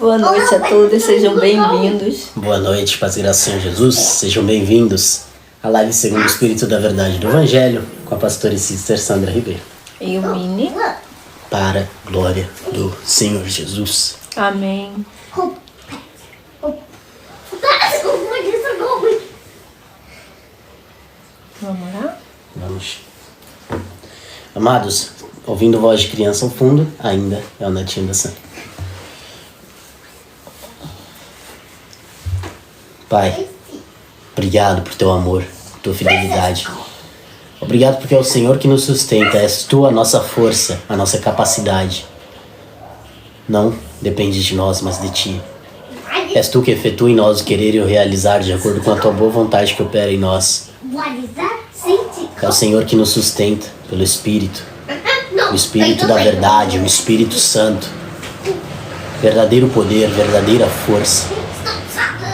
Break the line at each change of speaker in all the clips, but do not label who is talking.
Boa noite a todos, sejam bem-vindos.
Boa noite, paz e graça do Senhor Jesus. Sejam bem-vindos à live segundo o Espírito da Verdade do Evangelho com a pastora e sister Sandra Ribeiro.
E o Mini.
Para a glória do Senhor Jesus.
Amém. Vamos lá?
Vamos. Amados, ouvindo voz de criança ao fundo, ainda é o netinho da Sandra. Pai, obrigado por teu amor, tua fidelidade. Obrigado porque é o Senhor que nos sustenta. És tu a nossa força, a nossa capacidade. Não depende de nós, mas de ti. És tu que efetua em nós o querer e o realizar de acordo com a tua boa vontade que opera em nós. É o Senhor que nos sustenta pelo Espírito. O Espírito da verdade, o Espírito Santo. Verdadeiro poder, verdadeira força.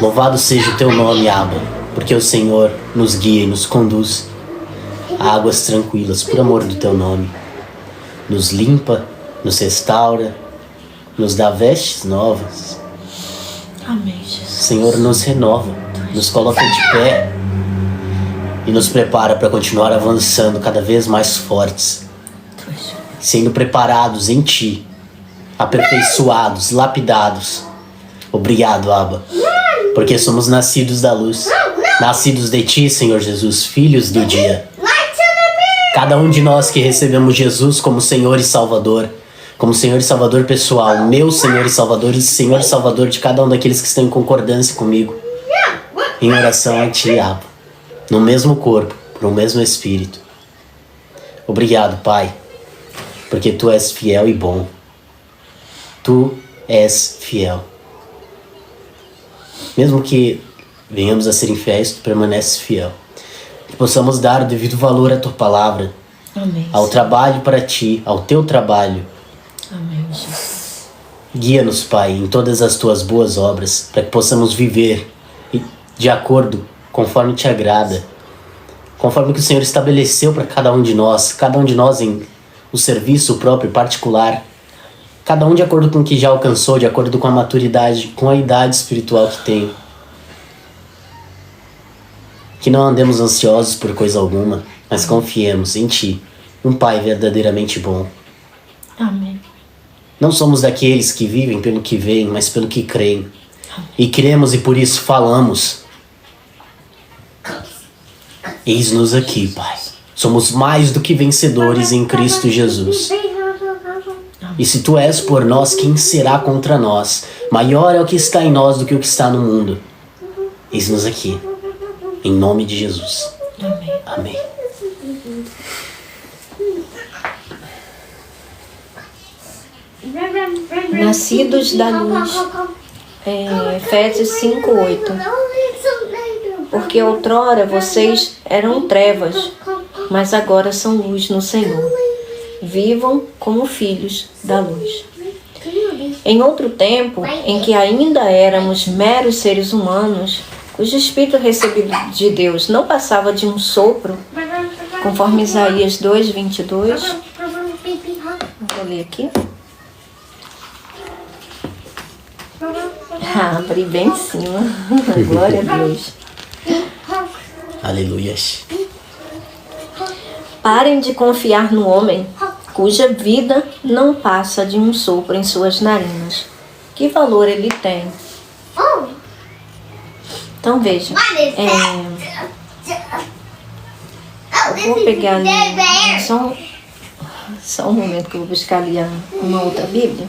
Louvado seja o teu nome, Abba, porque o Senhor nos guia e nos conduz a águas tranquilas, por amor do teu nome. Nos limpa, nos restaura, nos dá vestes novas.
Amém, Jesus.
O Senhor nos renova, nos coloca de pé e nos prepara para continuar avançando cada vez mais fortes, sendo preparados em ti, aperfeiçoados, lapidados. Obrigado, Abba, porque somos nascidos da luz, nascidos de ti, Senhor Jesus, filhos do dia. Cada um de nós que recebemos Jesus como Senhor e Salvador, como Senhor e Salvador pessoal, meu Senhor e Salvador e Senhor e Salvador de cada um daqueles que estão em concordância comigo, em oração a ti, Abba, no mesmo corpo, por um mesmo Espírito. Obrigado, Pai, porque tu és fiel e bom. Tu és fiel. Mesmo que venhamos a ser infiéis, tu permaneces fiel. Que possamos dar o devido valor à tua palavra.
Amém.
Ao trabalho para ti, ao teu trabalho.
Amém, Jesus.
Guia-nos, Pai, em todas as tuas boas obras, para que possamos viver de acordo, conforme te agrada, conforme que o Senhor estabeleceu para cada um de nós em o serviço próprio, particular, cada um de acordo com o que já alcançou, de acordo com a maturidade, com a idade espiritual que tem. Que não andemos ansiosos por coisa alguma, mas confiemos em ti, um Pai verdadeiramente bom.
Amém.
Não somos daqueles que vivem pelo que veem, mas pelo que creem. E cremos e por isso falamos. Eis-nos aqui, Pai. Somos mais do que vencedores em Cristo Jesus. E se tu és por nós, quem será contra nós? Maior é o que está em nós do que o que está no mundo. Eis-nos aqui. Em nome de Jesus.
Amém.
Amém.
Nascidos da luz. Efésios 5:8. Porque outrora vocês eram trevas, mas agora são luz no Senhor. Vivam como filhos da luz. Em outro tempo, em que ainda éramos meros seres humanos, cujo espírito recebido de Deus não passava de um sopro, conforme Isaías 2:22. Vou ler aqui. Abri bem em cima. Glória a Deus.
Aleluias.
Parem de confiar no homem, cuja vida não passa de um sopro em suas narinas. Que valor ele tem? Então veja, eu vou pegar ali, só um momento que eu vou buscar ali uma outra Bíblia.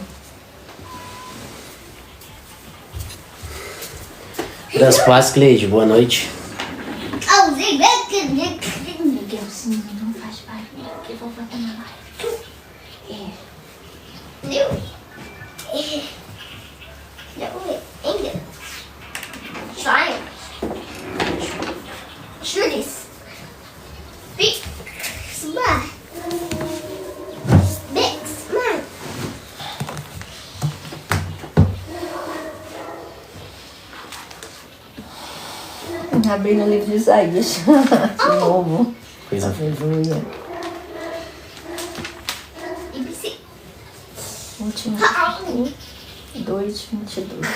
Graças paz, Cleide, boa noite.
Miguelzinho, não faz barulho, que eu vou botar na live. Abri no livro de Isaías. De novo.
Coisa
Aleluia. Último. 2:22.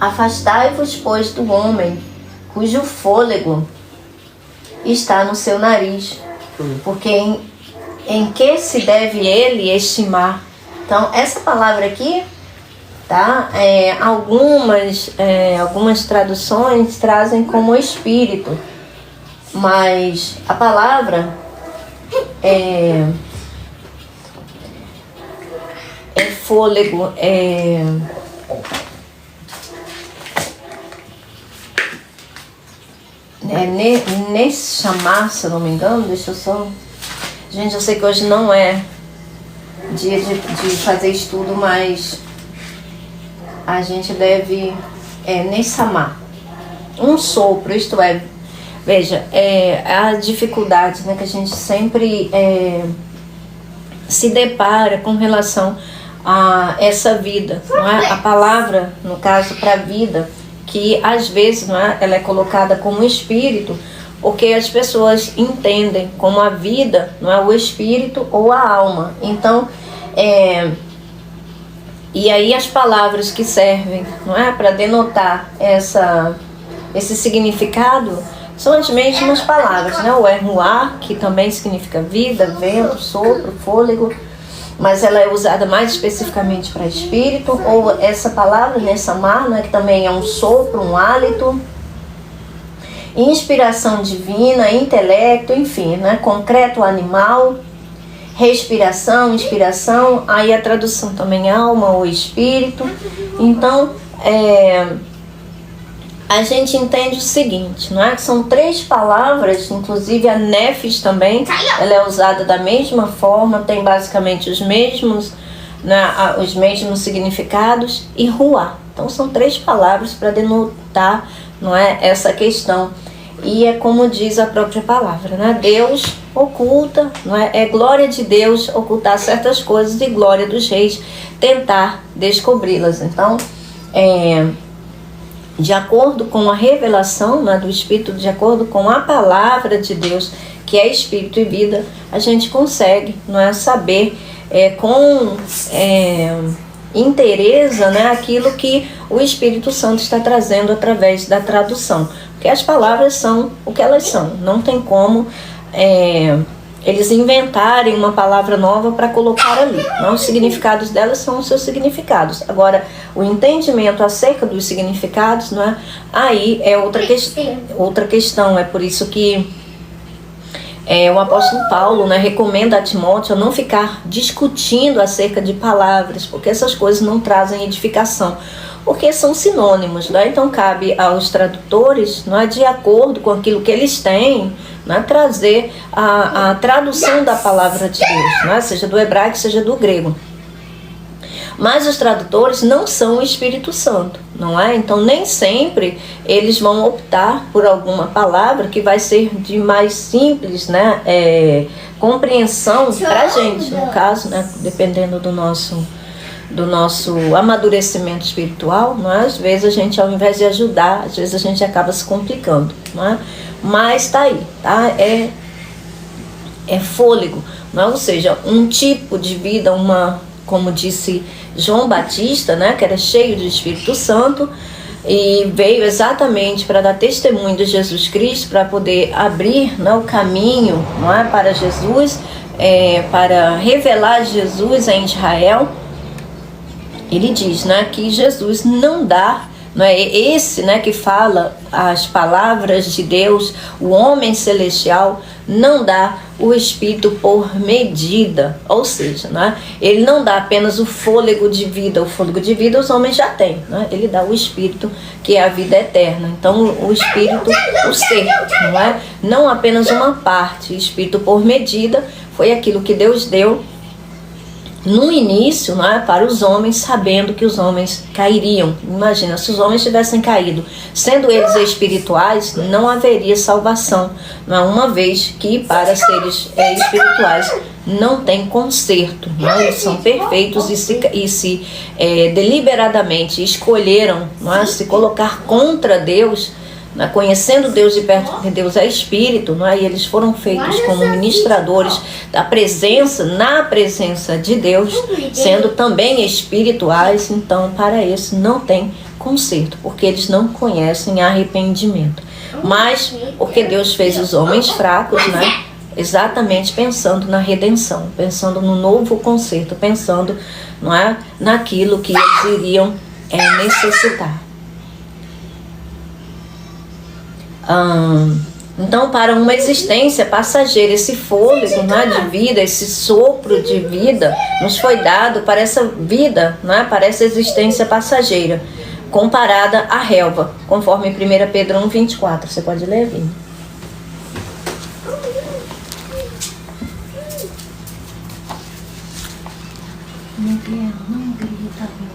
Afastai-vos, pois, do homem, cujo fôlego está no seu nariz, porque em que se deve ele estimar? Então, essa palavra aqui, tá? Algumas traduções trazem como espírito, mas a palavra é fôlego, nesse chamar, se eu não me engano, deixa eu só... Gente, eu sei que hoje não é dia de fazer estudo, mas a gente deve nessamar. Um sopro, isto é, veja, a dificuldade, né, que a gente sempre se depara com relação a essa vida, não é? A palavra, no caso, para vida, que às vezes, não é, ela é colocada como espírito, porque as pessoas entendem como a vida, não é, o espírito ou a alma. Então, e aí as palavras que servem, não é, para denotar esse significado são as mesmas palavras, né? O ruá, que também significa vida, vento, sopro, fôlego, mas ela é usada mais especificamente para espírito, ou essa palavra, nessamar, né, que também é um sopro, um hálito, inspiração divina, intelecto, enfim, né, concreto animal, respiração, inspiração, aí a tradução também alma ou espírito. Então, a gente entende o seguinte, não é? Que são 3 palavras, inclusive a nefes também, ela é usada da mesma forma, tem basicamente os mesmos significados, e ruá. Então são 3 palavras para denotar, não é, essa questão. E é como diz a própria palavra, né? Deus oculta, não é? É glória de Deus ocultar certas coisas e glória dos reis tentar descobri-las. Então, de acordo com a revelação, né, do Espírito, de acordo com a palavra de Deus, que é Espírito e vida, a gente consegue, não é, saber com inteireza, né, aquilo que o Espírito Santo está trazendo através da tradução. Porque as palavras são o que elas são. Não tem como eles inventarem uma palavra nova para colocar ali. Não, os significados delas são os seus significados. Agora, o entendimento acerca dos significados, não é? Aí é outra questão. É por isso que o apóstolo Paulo, né, recomenda a Timóteo não ficar discutindo acerca de palavras, porque essas coisas não trazem edificação, porque são sinônimos, né? Então cabe aos tradutores, não é, de acordo com aquilo que eles têm, não é, trazer a tradução da palavra de Deus, não é? Seja do hebraico, seja do grego. Mas os tradutores não são o Espírito Santo, não é? Então nem sempre eles vão optar por alguma palavra que vai ser de mais simples, né, compreensão para a gente, no caso, né, dependendo do nosso amadurecimento espiritual, não é? Às vezes a gente, ao invés de ajudar, às vezes a gente acaba se complicando, não é? Mas tá aí, tá? É fôlego, não é? Ou seja, um tipo de vida, como disse João Batista, né, que era cheio do Espírito Santo e veio exatamente para dar testemunho de Jesus Cristo, para poder abrir, né, o caminho, não é, para Jesus, para revelar Jesus em Israel. Ele diz, né, que Jesus não dá, não é esse, né, que fala as palavras de Deus, o homem celestial não dá o Espírito por medida, ou seja, né, ele não dá apenas o fôlego de vida. O fôlego de vida os homens já têm, né? Ele dá o Espírito, que é a vida eterna. Então o Espírito, o ser, não é? Não apenas uma parte. O Espírito por medida foi aquilo que Deus deu no início, né, para os homens, sabendo que os homens cairiam. Imagina, se os homens tivessem caído, sendo eles espirituais, não haveria salvação, não é? Uma vez que para seres espirituais não tem conserto, né? Eles são perfeitos e se deliberadamente escolheram, não é, se colocar contra Deus, né, conhecendo Deus de perto, porque Deus é Espírito, né, e eles foram feitos como ministradores da presença, na presença de Deus, sendo também espirituais. Então, para esse não tem conserto, porque eles não conhecem arrependimento. Mas porque Deus fez os homens fracos, né, exatamente pensando na redenção, pensando no novo conserto, pensando, não é, naquilo que eles iriam necessitar. Então, para uma existência passageira, esse fôlego, né, de vida, esse sopro de vida nos foi dado para essa vida, né, para essa existência passageira, comparada à relva, conforme 1 Pedro 1,24. Você pode ler, Vini?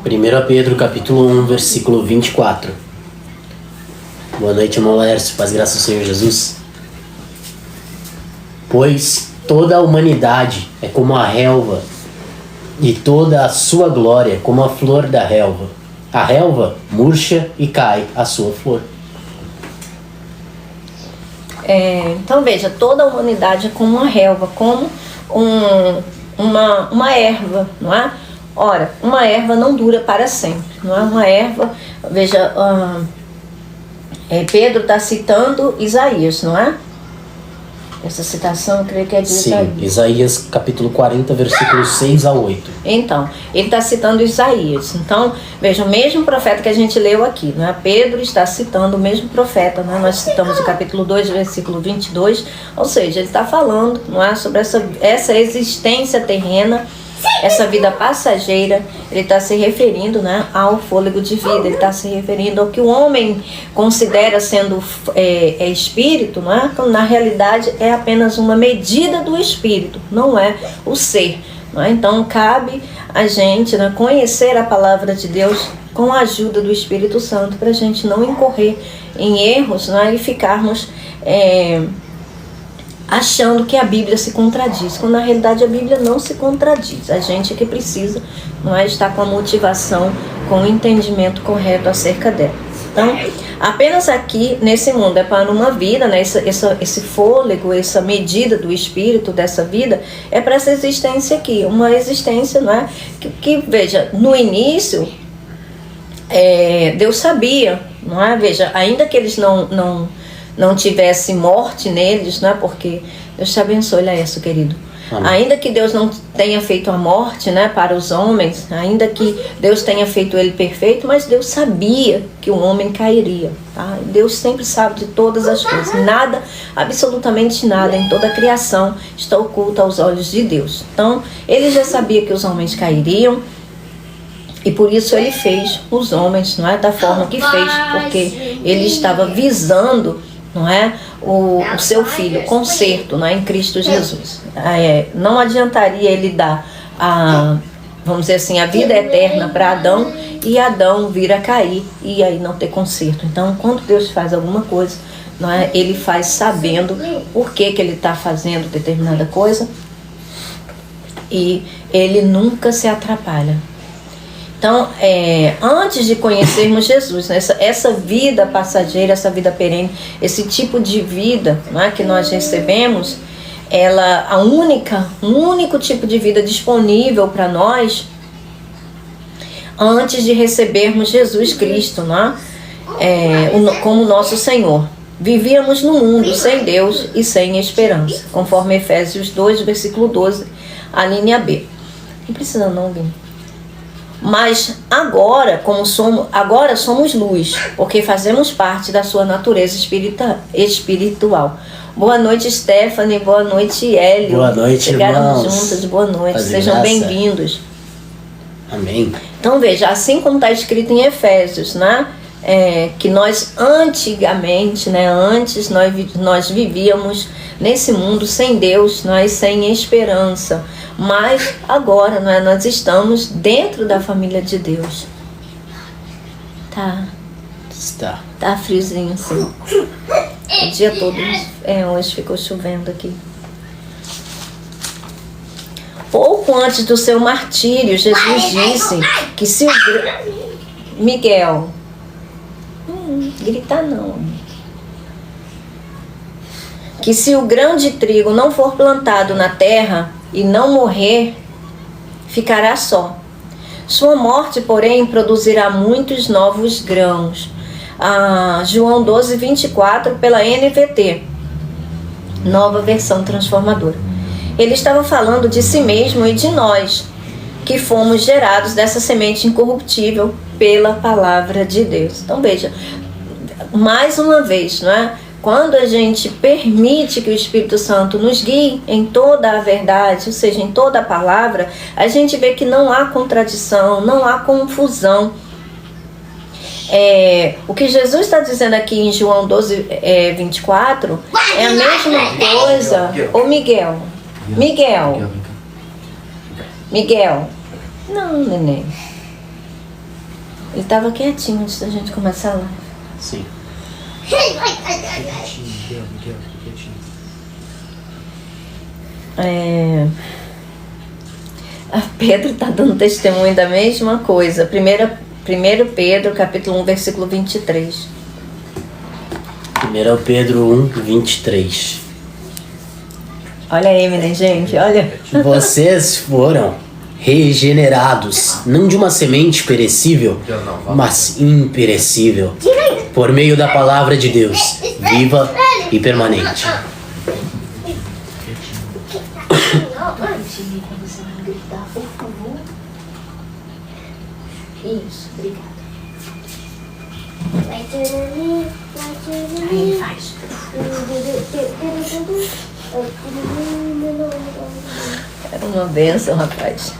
Primeira Pedro, capítulo 1, versículo 24. Boa noite, irmão Laércio, paz e graça ao Senhor Jesus. Pois toda a humanidade é como a relva, e toda a sua glória como a flor da relva. A relva murcha e cai a sua flor.
Então veja, toda a humanidade é como uma relva, como uma erva, não é? Ora, uma erva não dura para sempre, não é? Uma erva, veja, Pedro está citando Isaías, não é? Essa citação eu creio que é de Isaías.
Sim, Isaías capítulo 40, versículos 6 a 8.
Então, ele está citando Isaías. Então, veja, o mesmo profeta que a gente leu aqui, não é? Pedro está citando o mesmo profeta, não é? Nós citamos o capítulo 2, versículo 22, ou seja, ele está falando, não é, sobre essa existência terrena, essa vida passageira. Ele está se referindo, né, ao fôlego de vida, ele está se referindo ao que o homem considera sendo espírito, não é? Quando na realidade é apenas uma medida do espírito, não é o ser. Não é? Então cabe a gente, né, conhecer a palavra de Deus com a ajuda do Espírito Santo, para a gente não incorrer em erros, não é? E ficarmos achando que a Bíblia se contradiz, quando na realidade a Bíblia não se contradiz. A gente é que precisa, não é, estar com a motivação, com o entendimento correto acerca dela. Então, apenas aqui nesse mundo é para uma vida, né, esse fôlego, essa medida do Espírito dessa vida, é para essa existência aqui, uma existência, não é, que veja, no início, Deus sabia, não é, veja, ainda que eles não tivesse morte neles, né? Porque Deus te abençoe, Laércio, querido. Amém. Ainda que Deus não tenha feito a morte, né, para os homens, ainda que Deus tenha feito ele perfeito, mas Deus sabia que o homem cairia, tá? Deus sempre sabe de todas as coisas. Nada, absolutamente nada em toda a criação está oculto aos olhos de Deus. Então, ele já sabia que os homens cairiam, e por isso ele fez os homens, não é, da forma que fez, porque ele estava visando, não é, o seu filho, conserto, não é, em Cristo Jesus. Não adiantaria ele dar vamos dizer assim, a vida eterna para Adão, e Adão vir a cair e aí não ter conserto. Então, quando Deus faz alguma coisa, não é, ele faz sabendo por que ele está fazendo determinada coisa, e ele nunca se atrapalha. Então, antes de conhecermos Jesus, né, essa vida passageira, essa vida perene, esse tipo de vida, né, que nós recebemos, o único tipo de vida disponível para nós, antes de recebermos Jesus Cristo, né, como nosso Senhor. Vivíamos no mundo sem Deus e sem esperança, conforme Efésios 2, versículo 12, a linha B. Não precisa não, Vini. Mas agora somos luz, porque fazemos parte da sua natureza espiritual. Boa noite, Stephanie. Boa noite, Hélio.
Boa noite,
irmãos.
Chegaram
juntas. Boa noite.
Paz e
Sejam
graça.
bem-vindos.
Amém.
Então veja, assim como está escrito em Efésios, né? Que nós antigamente, né? Antes nós vivíamos nesse mundo sem Deus, nós sem esperança. Mas agora, não é, nós estamos dentro da família de Deus.
Está.
Tá friozinho assim. O dia todo, hoje ficou chovendo aqui. Pouco antes do seu martírio, Jesus disse que se o... Miguel, gritar não. que se o grão de trigo não for plantado na terra e não morrer, ficará só. Sua morte, porém, produzirá muitos novos grãos. João 12, 24, pela NVT, Nova Versão Transformadora. Ele estava falando de si mesmo e de nós, que fomos gerados dessa semente incorruptível pela palavra de Deus. Então veja, mais uma vez, não é? Quando a gente permite que o Espírito Santo nos guie em toda a verdade, ou seja, em toda a palavra, a gente vê que não há contradição, não há confusão. O que Jesus está dizendo aqui em João 12, 24, é a mesma coisa. Ô Miguel. Não, neném. Ele estava quietinho antes da gente começar a live.
Sim.
A Pedro está dando testemunho da mesma coisa. 1 Pedro, capítulo 1, versículo 23.
1 Pedro 1, 23.
Olha aí, menina, gente, olha.
Vocês foram regenerados, não de uma semente perecível, mas imperecível, por meio da palavra de Deus, viva e permanente.
Isso, obrigada. Aí ele faz. Era uma bênção, rapaz.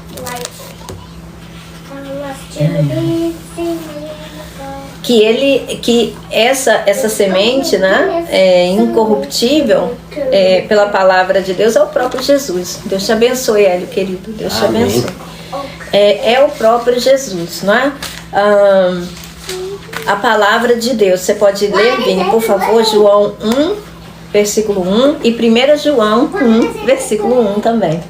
Que essa semente, né, incorruptível, pela palavra de Deus, é o próprio Jesus. Deus te abençoe, Hélio, querido. Deus te abençoe. É o próprio Jesus, não é? A palavra de Deus. Você pode ler, Vini, por favor, João 1, versículo 1 e 1 João 1, versículo 1 também.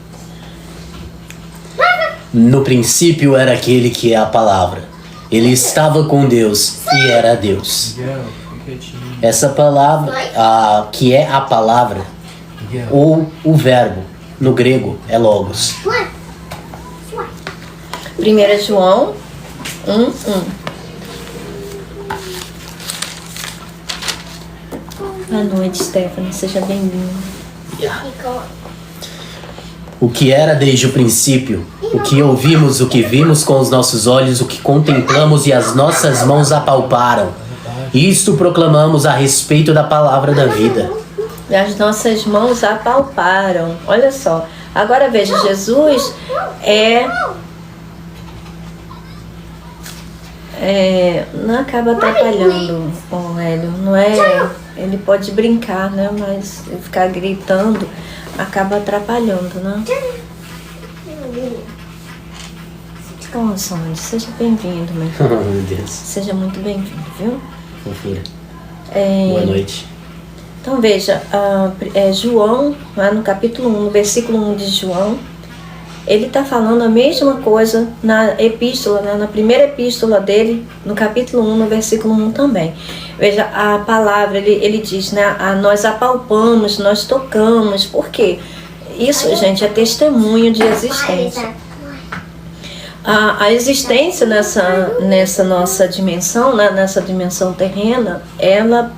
No princípio era aquele que é a palavra. Ele estava com Deus e era Deus. Essa palavra, que é a palavra, ou o verbo, no grego, é logos.
1 João 1, 1. Boa noite, Stephanie. Seja bem-vinda.
O que era desde o princípio, o que ouvimos, o que vimos com os nossos olhos, o que contemplamos e as nossas mãos apalparam. Isto proclamamos a respeito da palavra da vida.
As nossas mãos apalparam. Olha só. Agora veja, Jesus não acaba atrapalhando o Hélio, não é? Ele pode brincar, né? Mas ficar gritando acaba atrapalhando, né? Então, Sandy, seja bem-vindo, meu filho.
Oh, meu Deus.
Seja muito bem-vindo, viu?
Fofura. Boa noite.
Então veja, João, lá no capítulo 1, no versículo 1 de João, ele está falando a mesma coisa na epístola, né? Na primeira epístola dele, no capítulo 1, no versículo 1 também. Veja, a palavra, ele diz, né? Nós apalpamos, nós tocamos. Por quê? Isso, gente, é testemunho de existência. A existência nessa nossa dimensão, né? Nessa dimensão terrena, ela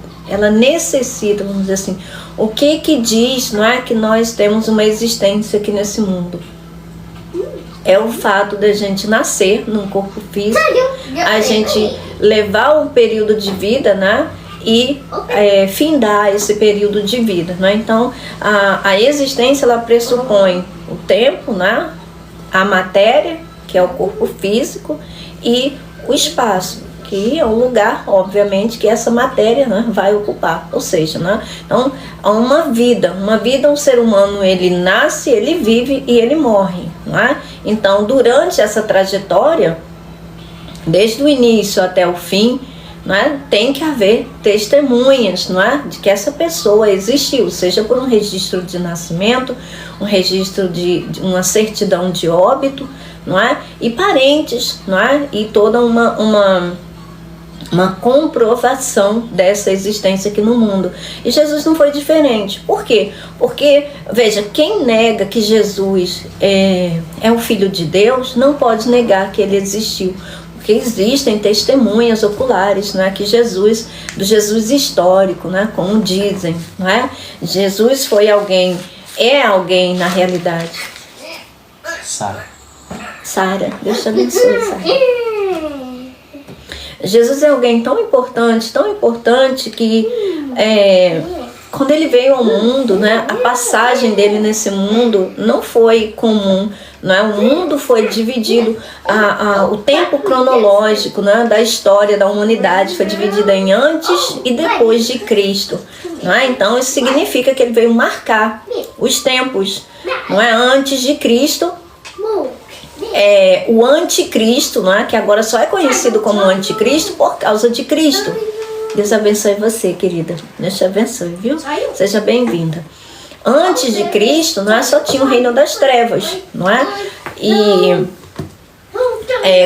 necessita, vamos dizer assim, o que diz, não é, que nós temos uma existência aqui nesse mundo? É o fato da gente nascer num corpo físico, a gente levar um período de vida, né? E findar esse período de vida, né? Então, a existência, ela pressupõe o tempo, né? A matéria, que é o corpo físico, e o espaço, que é o lugar, obviamente, que essa matéria, né, vai ocupar. Ou seja, né? Então, uma vida, um ser humano, ele nasce, ele vive e ele morre, não é? Então, durante essa trajetória, desde o início até o fim, não é? Tem que haver testemunhas, não é? De que essa pessoa existiu, seja por um registro de nascimento, um registro de uma certidão de óbito, não é? E parentes, não é? E toda uma uma comprovação dessa existência aqui no mundo. E Jesus não foi diferente. Por quê? Porque, veja, quem nega que Jesus é o Filho de Deus, não pode negar que ele existiu. Porque existem testemunhas oculares, não é? Que Jesus, do Jesus histórico, né? Como dizem, não é? Jesus foi alguém, é alguém na realidade. Sara, Deus te abençoe, Sara. Jesus é alguém tão importante que quando ele veio ao mundo, né, a passagem dele nesse mundo não foi comum, não é? O mundo foi dividido, o tempo cronológico, né, da história da humanidade foi dividido em antes e depois de Cristo, não é? Então isso significa que ele veio marcar os tempos, não é? Antes de Cristo, o anticristo, não é? Que agora só é conhecido como anticristo por causa de Cristo. Deus abençoe você, querida. Deus te abençoe, viu? Seja bem-vinda. Antes de Cristo, não é? Só tinha o reino das trevas, não é? E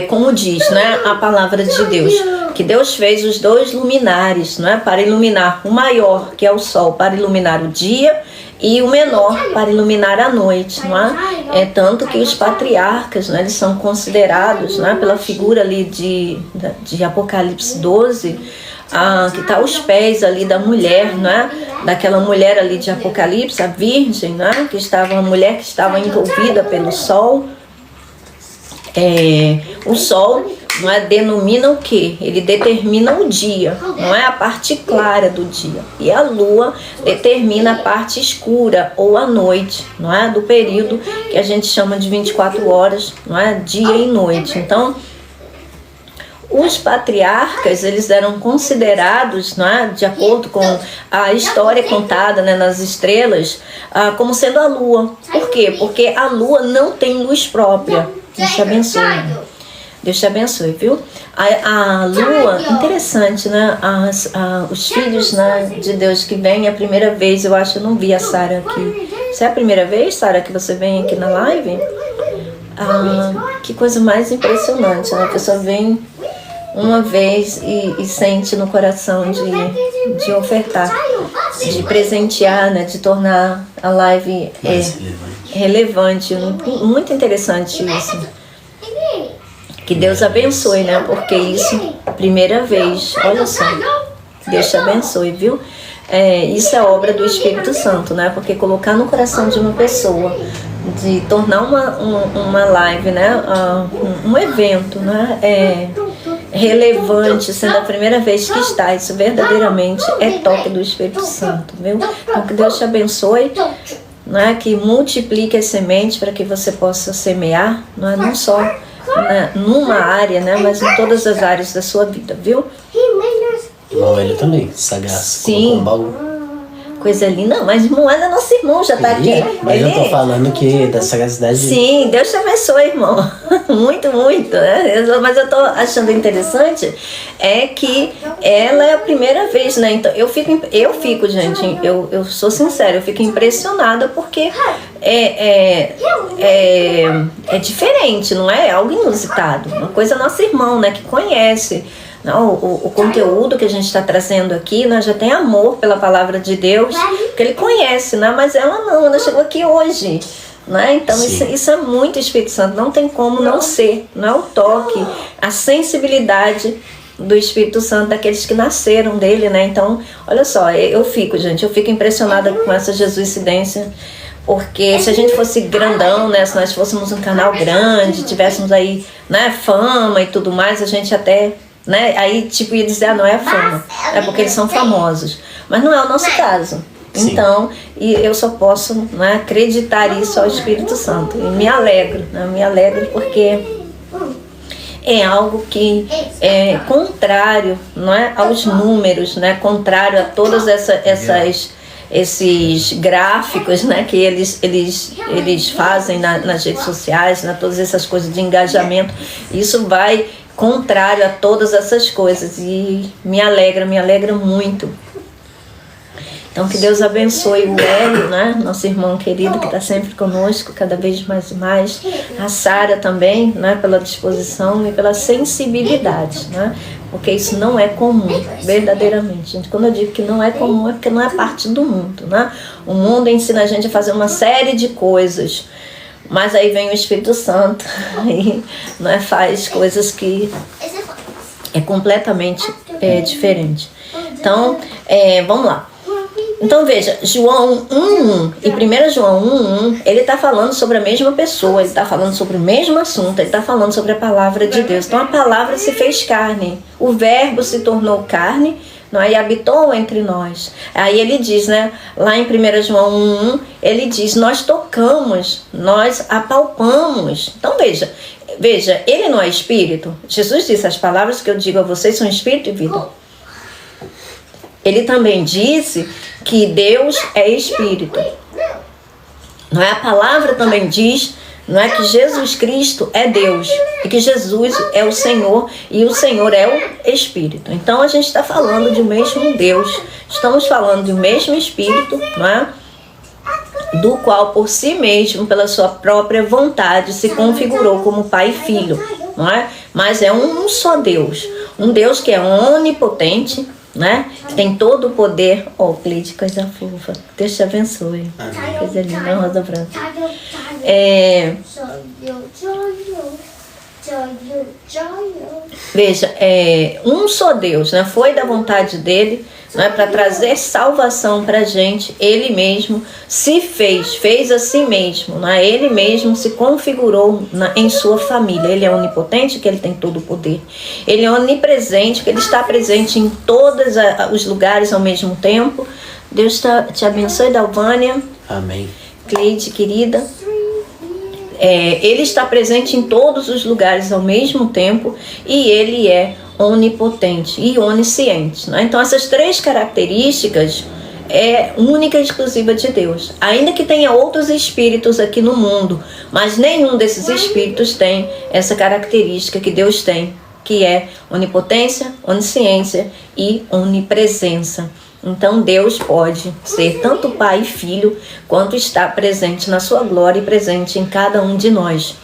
como diz, né, a palavra de Deus, que Deus fez os dois luminares, não é? Para iluminar o maior, que é o sol, para iluminar o dia, e o menor para iluminar a noite, não é? Tanto que os patriarcas, né, eles são considerados, né, pela figura ali de Apocalipse 12, que está aos pés ali da mulher, não é? Daquela mulher ali de Apocalipse, a virgem, não é? Que estava, uma mulher que estava envolvida pelo sol. O sol, não é, denomina o quê? Ele determina o dia, não é? A parte clara do dia. E a lua determina a parte escura ou a noite, não é? Do período que a gente chama de 24 horas, não é? Dia e noite. Então, os patriarcas, eles eram considerados, não é? De acordo com a história contada, né, nas estrelas, como sendo a lua. Por quê? Porque a lua não tem luz própria. Deus te abençoe. Deus te abençoe, viu? A lua, interessante, né? Os filhos, né, de Deus que vêm a primeira vez, eu acho, eu não vi a Sara aqui. Isso é a primeira vez, Sara, que você vem aqui na live? Que coisa mais impressionante, né? A pessoa vem uma vez e sente no coração de ofertar, de presentear, né? De tornar a live relevante. Muito interessante isso. Que Deus abençoe, né? Porque isso, primeira vez, olha só, Deus te abençoe, viu? Isso é obra do Espírito Santo, né? Porque colocar no coração de uma pessoa, de tornar uma live, né? Um evento, né? Relevante, sendo a primeira vez que está, isso verdadeiramente é toque do Espírito Santo, viu? Então que Deus te abençoe, né? Que multiplique as sementes para que você possa semear, não só numa área, né? Mas em todas as áreas da sua vida, viu?
Irmão, ele também, sagaz.
Sim. Um baú. Coisa linda, mas irmão, é nosso irmão, já tá aqui.
Mas eu tô falando que da sagacidade.
Sim, Deus te abençoe, irmão. Muito, muito, né? Mas eu tô achando interessante que ela é a primeira vez, né? Então eu fico, gente, eu sou sincera, eu fico impressionada porque é diferente, não é? É algo inusitado. Uma coisa nosso irmão, né? Que conhece. Não, o conteúdo que a gente está trazendo aqui, né, já tem amor pela palavra de Deus, porque ele conhece, né, mas ela chegou aqui hoje, né, então isso é muito Espírito Santo, não tem como não ser, não é o toque, a sensibilidade do Espírito Santo daqueles que nasceram dele, né, então, olha só, eu fico impressionada com essa jesuicidência, porque se a gente fosse grandão, né, se nós fôssemos um canal grande, tivéssemos aí, né, fama e tudo mais, a gente até... Né? Aí tipo ia dizer, não é a fama, é porque eles são famosos, mas não é o nosso caso. Sim. Então, e eu só posso, né, acreditar isso ao Espírito Santo, e me alegro, né? Me alegro porque é algo que é contrário, não é, aos números, né, contrário a todas esses gráficos, né, que eles fazem nas redes sociais, né, todas essas coisas de engajamento. Isso vai contrário a todas essas coisas e me alegra muito. Então que Deus abençoe o Hélio, né, nosso irmão querido que está sempre conosco, cada vez mais e mais. A Sara também, né, pela disposição e pela sensibilidade, né, porque isso não é comum, verdadeiramente. Gente, quando eu digo que não é comum, é porque não é parte do mundo, né? O mundo ensina a gente a fazer uma série de coisas, mas aí vem o Espírito Santo e, né, faz coisas que é completamente diferente. Então, vamos lá. Então veja, João 1:1 e 1 João 1:1, ele está falando sobre a mesma pessoa, ele está falando sobre o mesmo assunto, ele está falando sobre a palavra de Deus. Então a palavra se fez carne, o verbo se tornou carne, e habitou entre nós. Aí ele diz, né, lá em 1 João 1:1, ele diz, nós tocamos, nós apalpamos. Então veja, ele não é espírito. Jesus disse, as palavras que eu digo a vocês são espírito e vida. Ele também disse que Deus é espírito. Não é? A palavra também diz, não é, que Jesus Cristo é Deus e que Jesus é o Senhor e o Senhor é o Espírito. Então a gente está falando de um mesmo Deus, estamos falando de um mesmo Espírito, não é? Do qual por si mesmo, pela sua própria vontade, se configurou como Pai e Filho, não é? Mas é um só Deus, um Deus que é onipotente, né? Que tem todo o poder. Cleide, coisa fofa. Deus te abençoe. Coisa linda, rosa branca. Veja, um só Deus, né? Foi da vontade dele, né, para trazer salvação para a gente. Ele mesmo se fez a si mesmo, né? Ele mesmo se configurou em sua família. Ele é onipotente, que ele tem todo o poder. Ele é onipresente, que ele está presente em todos os lugares ao mesmo tempo. Deus te abençoe, Dalvânia.
Amém.
Cleide, querida. Ele está presente em todos os lugares ao mesmo tempo e ele é onipotente e onisciente, né? Então essas três características é única e exclusiva de Deus. Ainda que tenha outros espíritos aqui no mundo, mas nenhum desses espíritos tem essa característica que Deus tem, que é onipotência, onisciência e onipresença. Então Deus pode ser tanto Pai e Filho, quanto está presente na sua glória e presente em cada um de nós.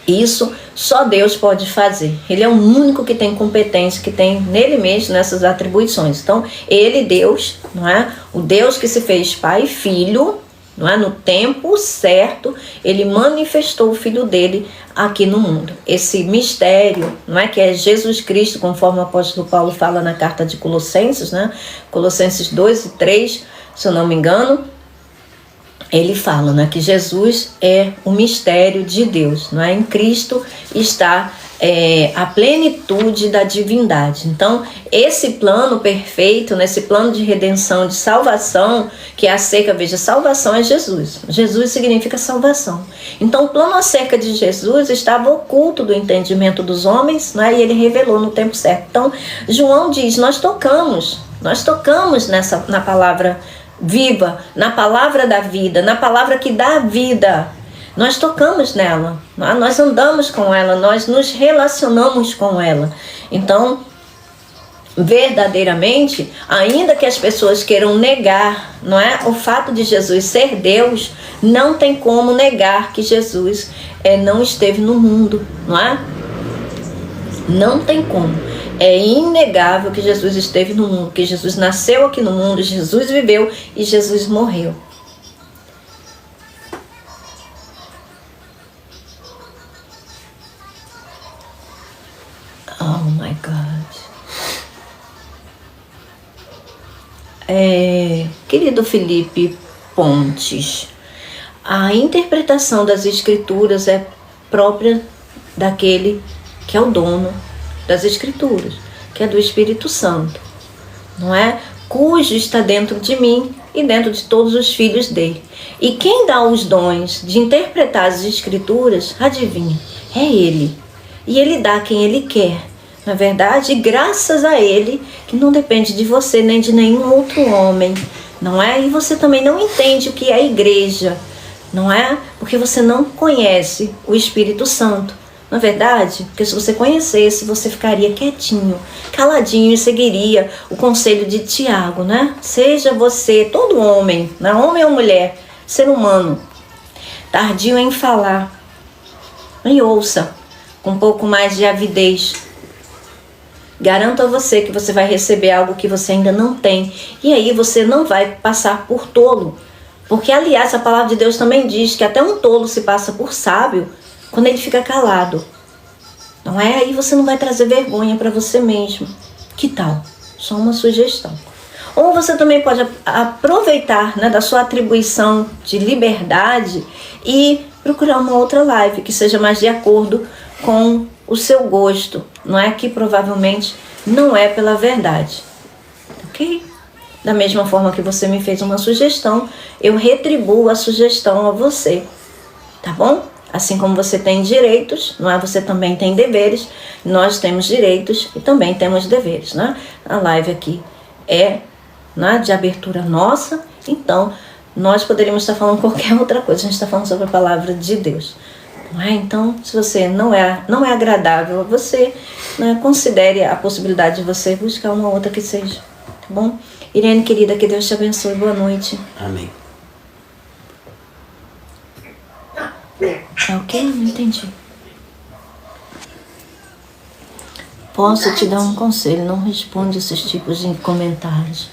Isso só Deus pode fazer. Ele é o único que tem competência, que tem nele mesmo nessas atribuições. Então, ele, Deus, não é? O Deus que se fez Pai e Filho, não é? No tempo certo, ele manifestou o Filho dele aqui no mundo. Esse mistério, não é, que é Jesus Cristo, conforme o apóstolo Paulo fala na carta de Colossenses, né? Colossenses 2:3, se eu não me engano, ele fala, né, que Jesus é o mistério de Deus, não é? Em Cristo está a plenitude da divindade. Então, esse plano perfeito, nesse plano de redenção, de salvação, que é acerca, veja, salvação é Jesus. Jesus significa salvação. Então, o plano acerca de Jesus estava oculto do entendimento dos homens, né, e ele revelou no tempo certo. Então, João diz, nós tocamos na palavra viva, na palavra da vida, na palavra que dá vida. Nós tocamos nela, nós andamos com ela, nós nos relacionamos com ela. Então, verdadeiramente, ainda que as pessoas queiram negar, não é, o fato de Jesus ser Deus, não tem como negar que Jesus não esteve no mundo, não é? Não tem como. É inegável que Jesus esteve no mundo, que Jesus nasceu aqui no mundo, Jesus viveu e Jesus morreu. Oh my God. Querido Felipe Pontes, a interpretação das Escrituras é própria daquele que é o dono das Escrituras, que é do Espírito Santo, não é? Cujo está dentro de mim e dentro de todos os filhos dele. E quem dá os dons de interpretar as Escrituras, adivinha, é ele. E ele dá quem ele quer, na verdade, graças a ele, que não depende de você nem de nenhum outro homem, não é? E você também não entende o que é a igreja, não é? Porque você não conhece o Espírito Santo. Na verdade, porque se você conhecesse, você ficaria quietinho, caladinho e seguiria o conselho de Tiago, né? Seja você, todo homem, né? Homem ou mulher, ser humano, tardio em falar, e ouça com um pouco mais de avidez, Garanto a você que você vai receber algo que você ainda não tem. E aí você não vai passar por tolo. Porque, aliás, a palavra de Deus também diz que até um tolo se passa por sábio quando ele fica calado. Não é? Aí você não vai trazer vergonha para você mesmo. Que tal? Só uma sugestão. Ou você também pode aproveitar, né, da sua atribuição de liberdade e procurar uma outra live que seja mais de acordo com o seu gosto. Não é? Que provavelmente não é pela verdade. Ok? Da mesma forma que você me fez uma sugestão, eu retribuo a sugestão a você. Tá bom? Assim como você tem direitos, não é? Você também tem deveres. Nós temos direitos e também temos deveres, né? A live aqui é, né, de abertura nossa, então nós poderíamos estar falando qualquer outra coisa. A gente está falando sobre a palavra de Deus. Não é? Então, se você não é agradável a você, né, considere a possibilidade de você buscar uma outra que seja. Tá bom? Irene, querida, que Deus te abençoe. Boa noite.
Amém.
É o quê? Não entendi. Posso te dar um conselho? Não responde esses tipos de comentários.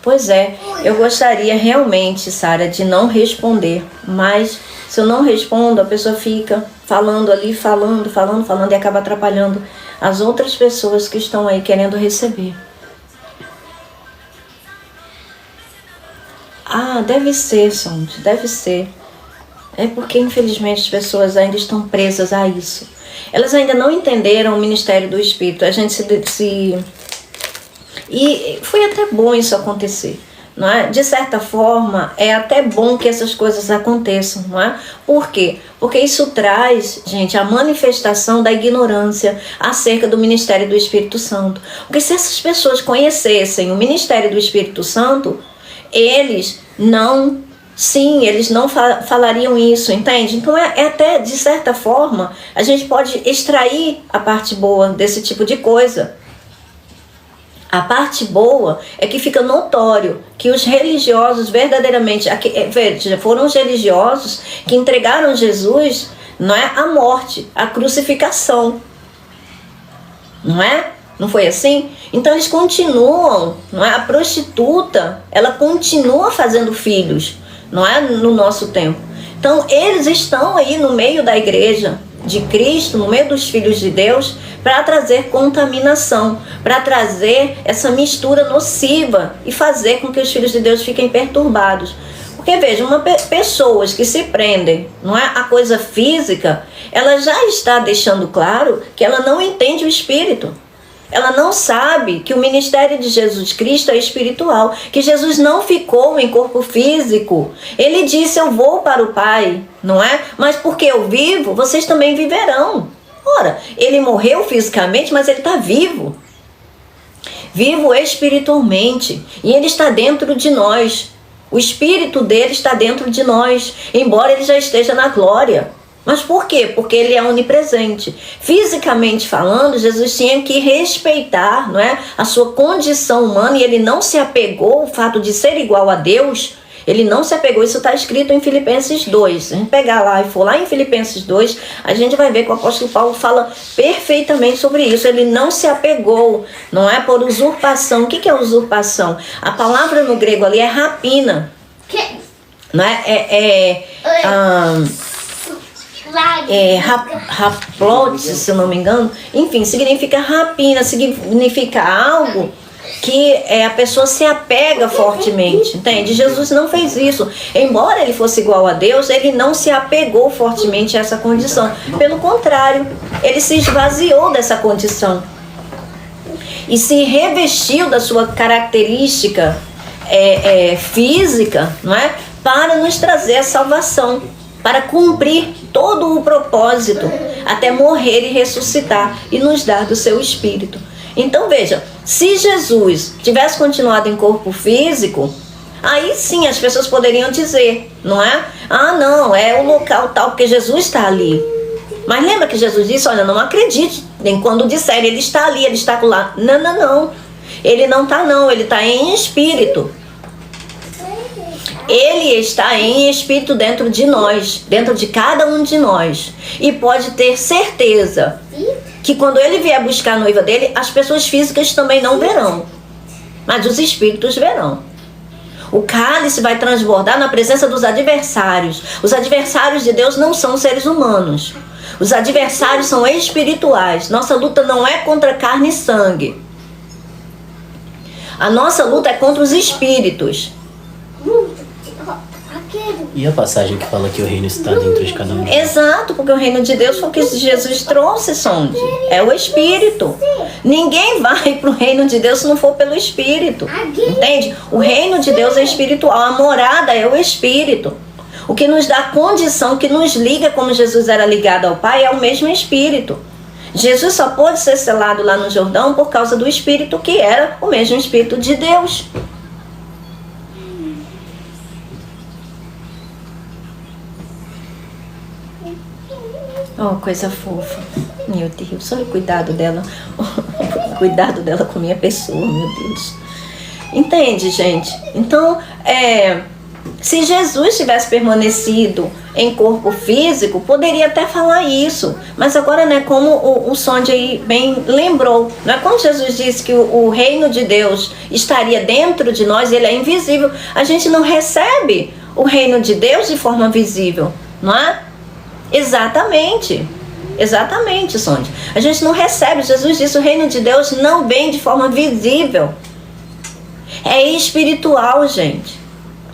Pois é, eu gostaria realmente, Sara, de não responder. Mas se eu não respondo, a pessoa fica falando ali, falando e acaba atrapalhando as outras pessoas que estão aí querendo receber. Ah, deve ser, Sonde, deve ser. É porque, infelizmente, as pessoas ainda estão presas a isso. Elas ainda não entenderam o ministério do Espírito. A gente E foi até bom isso acontecer, não é? De certa forma, é até bom que essas coisas aconteçam, não é? Por quê? Porque isso traz, gente, a manifestação da ignorância acerca do ministério do Espírito Santo. Porque se essas pessoas conhecessem o ministério do Espírito Santo, eles não falariam isso, entende? Então é até, de certa forma, a gente pode extrair a parte boa desse tipo de coisa. A parte boa é que fica notório que os religiosos verdadeiramente, veja, foram os religiosos que entregaram Jesus, não é, à morte, à crucificação. Não é? Não foi assim? Então eles continuam, não é? A prostituta, ela continua fazendo filhos, não é? No nosso tempo. Então eles estão aí no meio da igreja de Cristo, no meio dos filhos de Deus, para trazer contaminação, para trazer essa mistura nociva e fazer com que os filhos de Deus fiquem perturbados. Porque veja, pessoas que se prendem, não é, a coisa física, ela já está deixando claro que ela não entende o Espírito. Ela não sabe que o ministério de Jesus Cristo é espiritual, que Jesus não ficou em corpo físico. Ele disse, eu vou para o Pai, não é? Mas porque eu vivo, vocês também viverão. Ora, ele morreu fisicamente, mas ele está vivo. Vivo espiritualmente. E ele está dentro de nós. O Espírito dele está dentro de nós, embora ele já esteja na glória. Mas por quê? Porque ele é onipresente. Fisicamente falando, Jesus tinha que respeitar, não é, a sua condição humana, e ele não se apegou ao fato de ser igual a Deus. Ele não se apegou, isso está escrito em Filipenses 2. Se a gente pegar lá e for lá em Filipenses 2, a gente vai ver que o apóstolo Paulo fala perfeitamente sobre isso. Ele não se apegou, não é, por usurpação. O que é usurpação? A palavra no grego ali é rapina. Não é? Raplote, se eu não me engano. Enfim, significa rapina, significa algo que a pessoa se apega fortemente, entende? Jesus não fez isso. Embora ele fosse igual a Deus, ele não se apegou fortemente a essa condição. Pelo contrário, ele se esvaziou dessa condição e se revestiu da sua característica física, não é? Para nos trazer a salvação, para cumprir todo o propósito, até morrer e ressuscitar e nos dar do seu Espírito. Então veja, se Jesus tivesse continuado em corpo físico, aí sim as pessoas poderiam dizer, não é? Ah, não, é o local tal, porque Jesus está ali. Mas lembra que Jesus disse, olha, não acredite, nem quando disserem, ele está ali, ele está lá. Não, não, não. Ele não está não, ele está em espírito. Ele está em espírito dentro de nós, dentro de cada um de nós. E pode ter certeza que quando ele vier buscar a noiva dele, as pessoas físicas também não verão, mas os espíritos verão. O cálice vai transbordar na presença dos adversários. Os adversários de Deus não são seres humanos. Os adversários são espirituais. Nossa luta não é contra carne e sangue. A nossa luta é contra os espíritos.
E a passagem que fala que o reino está dentro de cada um?
Exato, porque o reino de Deus foi o que Jesus trouxe, Sonde. É o Espírito. Ninguém vai para o reino de Deus se não for pelo Espírito. Entende? O reino de Deus é espiritual. A morada é o Espírito. O que nos dá condição, que nos liga como Jesus era ligado ao Pai, é o mesmo Espírito. Jesus só pôde ser selado lá no Jordão por causa do Espírito, que era o mesmo Espírito de Deus. Oh, coisa fofa. Meu Deus, olha o cuidado dela. O cuidado dela com a minha pessoa, meu Deus. Entende, gente? Então, se Jesus tivesse permanecido em corpo físico, poderia até falar isso. Mas agora, né, como o Sonde aí bem lembrou, né, quando Jesus disse que o reino de Deus estaria dentro de nós, ele é invisível. A gente não recebe o reino de Deus de forma visível, não é? Exatamente, Sonde. A gente não recebe. Jesus disse: o reino de Deus não vem de forma visível. É espiritual, gente.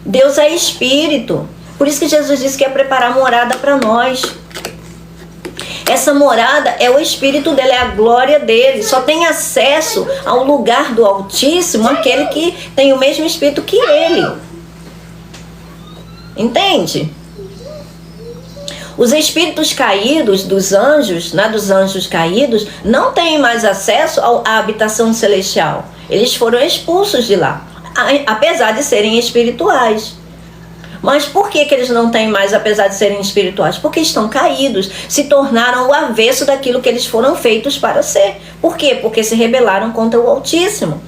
Deus é espírito. Por isso que Jesus disse que ia preparar morada para nós. Essa morada é o espírito dele, é a glória dele. Só tem acesso ao lugar do Altíssimo aquele que tem o mesmo espírito que ele. Entende? Os espíritos caídos dos anjos, né, dos anjos caídos, não têm mais acesso à habitação celestial. Eles foram expulsos de lá, apesar de serem espirituais. Mas por que eles não têm mais, apesar de serem espirituais? Porque estão caídos, se tornaram o avesso daquilo que eles foram feitos para ser. Por quê? Porque se rebelaram contra o Altíssimo.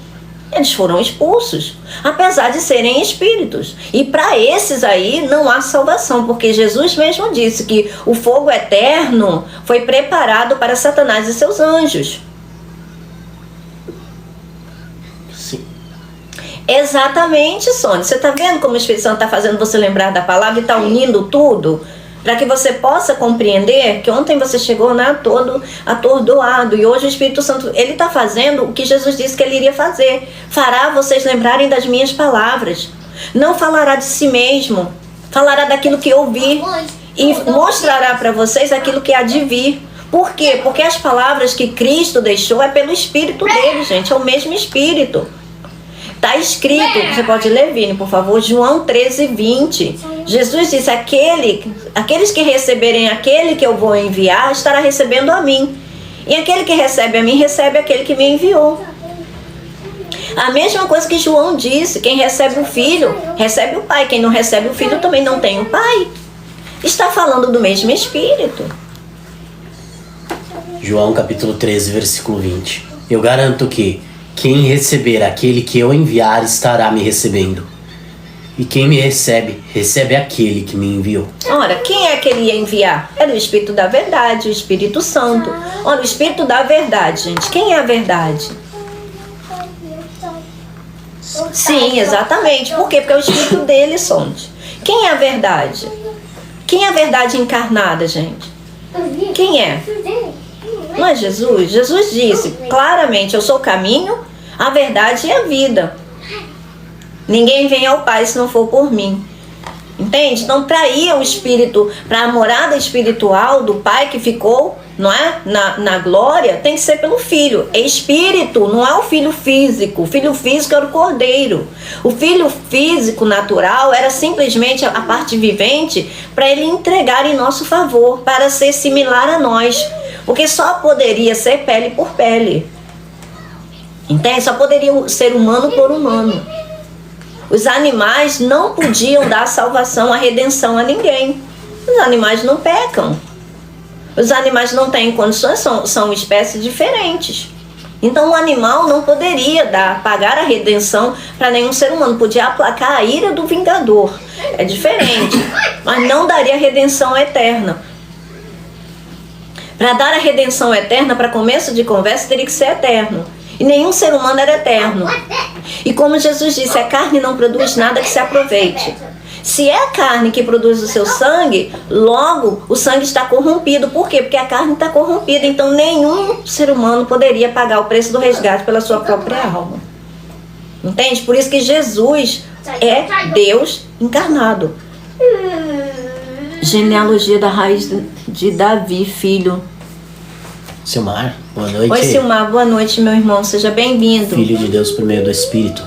Eles foram expulsos, apesar de serem espíritos. E para esses aí não há salvação, porque Jesus mesmo disse que o fogo eterno foi preparado para Satanás e seus anjos.
Sim.
Exatamente, Sônia. Você está vendo como o Espírito Santo está fazendo você lembrar da palavra e está unindo tudo? Para que você possa compreender que ontem você chegou, né, todo atordoado, e hoje o Espírito Santo, ele está fazendo o que Jesus disse que ele iria fazer. Fará vocês lembrarem das minhas palavras. Não falará de si mesmo, falará daquilo que ouvir e mostrará para vocês aquilo que há de vir. Por quê? Porque as palavras que Cristo deixou é pelo Espírito dele, gente, é o mesmo Espírito. Está escrito, você pode ler, Vini, por favor, João 13:20. Jesus disse: aqueles que receberem aquele que eu vou enviar, estará recebendo a mim. E aquele que recebe a mim, recebe aquele que me enviou. A mesma coisa que João disse: quem recebe o Filho, recebe o Pai. Quem não recebe o Filho, também não tem o Pai. Está falando do mesmo Espírito.
João capítulo 13, versículo 20. Eu garanto que quem receber aquele que eu enviar estará me recebendo. E quem me recebe, recebe aquele que me enviou.
Ora, quem é que ele ia enviar? Era o Espírito da Verdade, o Espírito Santo. Ora, o Espírito da Verdade, gente. Quem é a verdade? Sim, exatamente. Por quê? Porque é o Espírito dele, Sonde. Quem é a verdade? Quem é a verdade encarnada, gente? Quem é? Não é Jesus? Jesus disse claramente: eu sou o caminho, a verdade e a vida. Ninguém vem ao Pai se não for por mim. Entende? Então, para ir ao Espírito, para a morada espiritual do Pai que ficou, não é? Na glória, tem que ser pelo Filho. É Espírito, não é o Filho físico. O Filho físico era o Cordeiro. O Filho físico natural era simplesmente a parte vivente para ele entregar em nosso favor, para ser similar a nós. Porque só poderia ser pele por pele. Entende? Só poderia ser humano por humano. Os animais não podiam dar salvação, a redenção a ninguém. Os animais não pecam. Os animais não têm condições, são espécies diferentes. Então o animal não poderia pagar a redenção para nenhum ser humano. Podia aplacar a ira do vingador. É diferente. Mas não daria redenção eterna. Para dar a redenção eterna, para começo de conversa, teria que ser eterno. E nenhum ser humano era eterno. E como Jesus disse, a carne não produz nada que se aproveite. Se é a carne que produz o seu sangue, logo o sangue está corrompido. Por quê? Porque a carne está corrompida. Então nenhum ser humano poderia pagar o preço do resgate pela sua própria alma. Entende? Por isso que Jesus é Deus encarnado. Genealogia da raiz de Davi, filho.
Silmar, boa noite.
Oi, Silmar, boa noite, meu irmão. Seja bem-vindo.
Filho de Deus por meio do Espírito.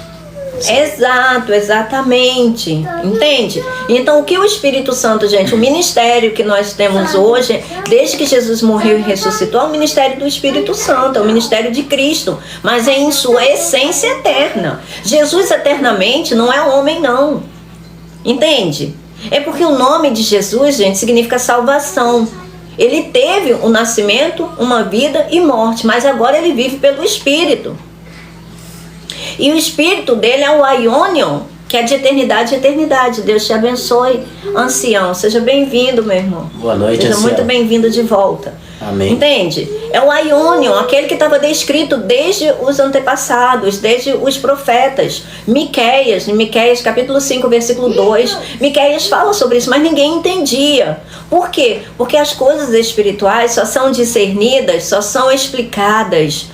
Exato, exatamente. Entende? Então, o que o Espírito Santo, gente, o ministério que nós temos hoje, desde que Jesus morreu e ressuscitou, é o ministério do Espírito Santo, é o ministério de Cristo, mas é em sua essência eterna. Jesus eternamente não é homem, não. Entende? É porque o nome de Jesus, gente, significa salvação. Ele teve o nascimento, uma vida e morte, mas agora ele vive pelo Espírito. E o Espírito dele é o Aionion, que é de eternidade a eternidade. Deus te abençoe, ancião. Seja bem-vindo, meu irmão.
Boa noite,
Seja
ancião.
muito bem-vindo de volta.
Amém.
Entende? É o Aionion, aquele que estava descrito desde os antepassados, desde os profetas. Miqueias, em Miqueias capítulo 5, versículo 2. Miqueias fala sobre isso, mas ninguém entendia. Por quê? Porque as coisas espirituais só são discernidas, só são explicadas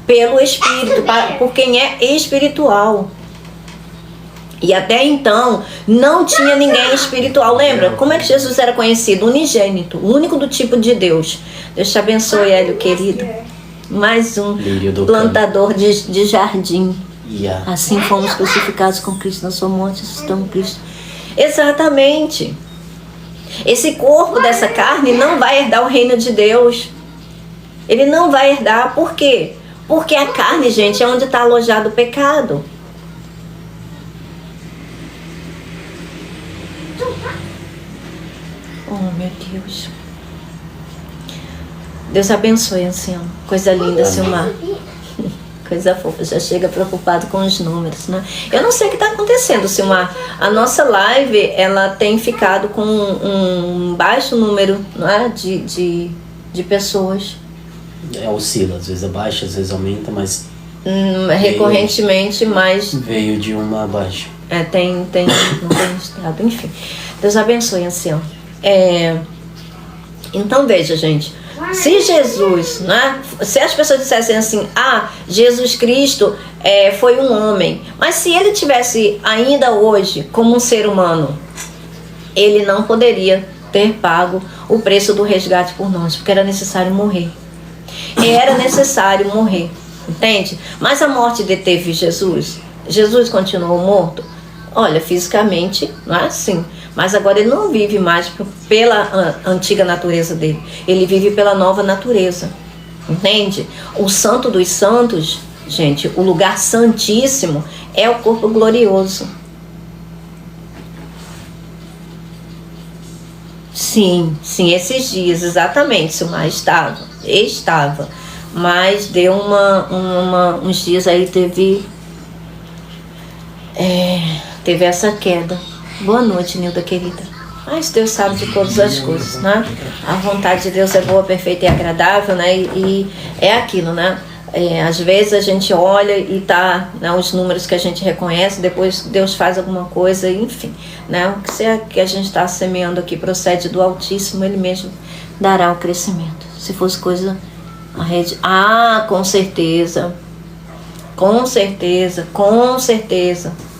pelo Espírito, por quem é espiritual. E até então não tinha ninguém espiritual. Lembra? Como é que Jesus era conhecido? Unigênito, o único do tipo de Deus. Deus te abençoe, Hélio, querido. Mais um plantador de jardim. Assim fomos crucificados com Cristo na sua morte, estamos Cristo. Exatamente. Esse corpo dessa carne não vai herdar o reino de Deus. Ele não vai herdar. Por quê? Porque a carne, gente, é onde está alojado o pecado. Oh, meu Deus. Deus abençoe, ancião. Coisa linda, Silmar. Coisa fofa. Já chega preocupado com os números, né? Eu não sei o que está acontecendo, Silmar. A nossa live, ela tem ficado com um baixo número, não é? de pessoas.
Oscila, às vezes abaixa, às vezes aumenta, mas
recorrentemente mais
veio de uma baixa.
não tem estado, enfim. Deus abençoe, ancião. Então veja, gente, se Jesus, né, se as pessoas dissessem assim, Jesus Cristo foi um homem, mas se ele tivesse ainda hoje como um ser humano, ele não poderia ter pago o preço do resgate por nós, porque era necessário morrer. Era necessário morrer, entende? Mas a morte deteve Jesus. Jesus continuou morto? Olha, fisicamente não é assim, mas agora ele não vive mais pela antiga natureza dele, ele vive pela nova natureza, entende? O santo dos santos, gente, o lugar santíssimo é o corpo glorioso. Sim, esses dias, exatamente, Silmar, estava, mas deu uns dias aí, teve essa queda. Boa noite, Nilda, querida. Mas Deus sabe de todas as coisas, né? A vontade de Deus é boa, perfeita e agradável, né? E é aquilo, né? Às vezes a gente olha e tá, né, os números que a gente reconhece, depois Deus faz alguma coisa, enfim, né? O que a gente está semeando aqui procede do Altíssimo, Ele mesmo dará o crescimento. Se fosse coisa, a rede... com certeza.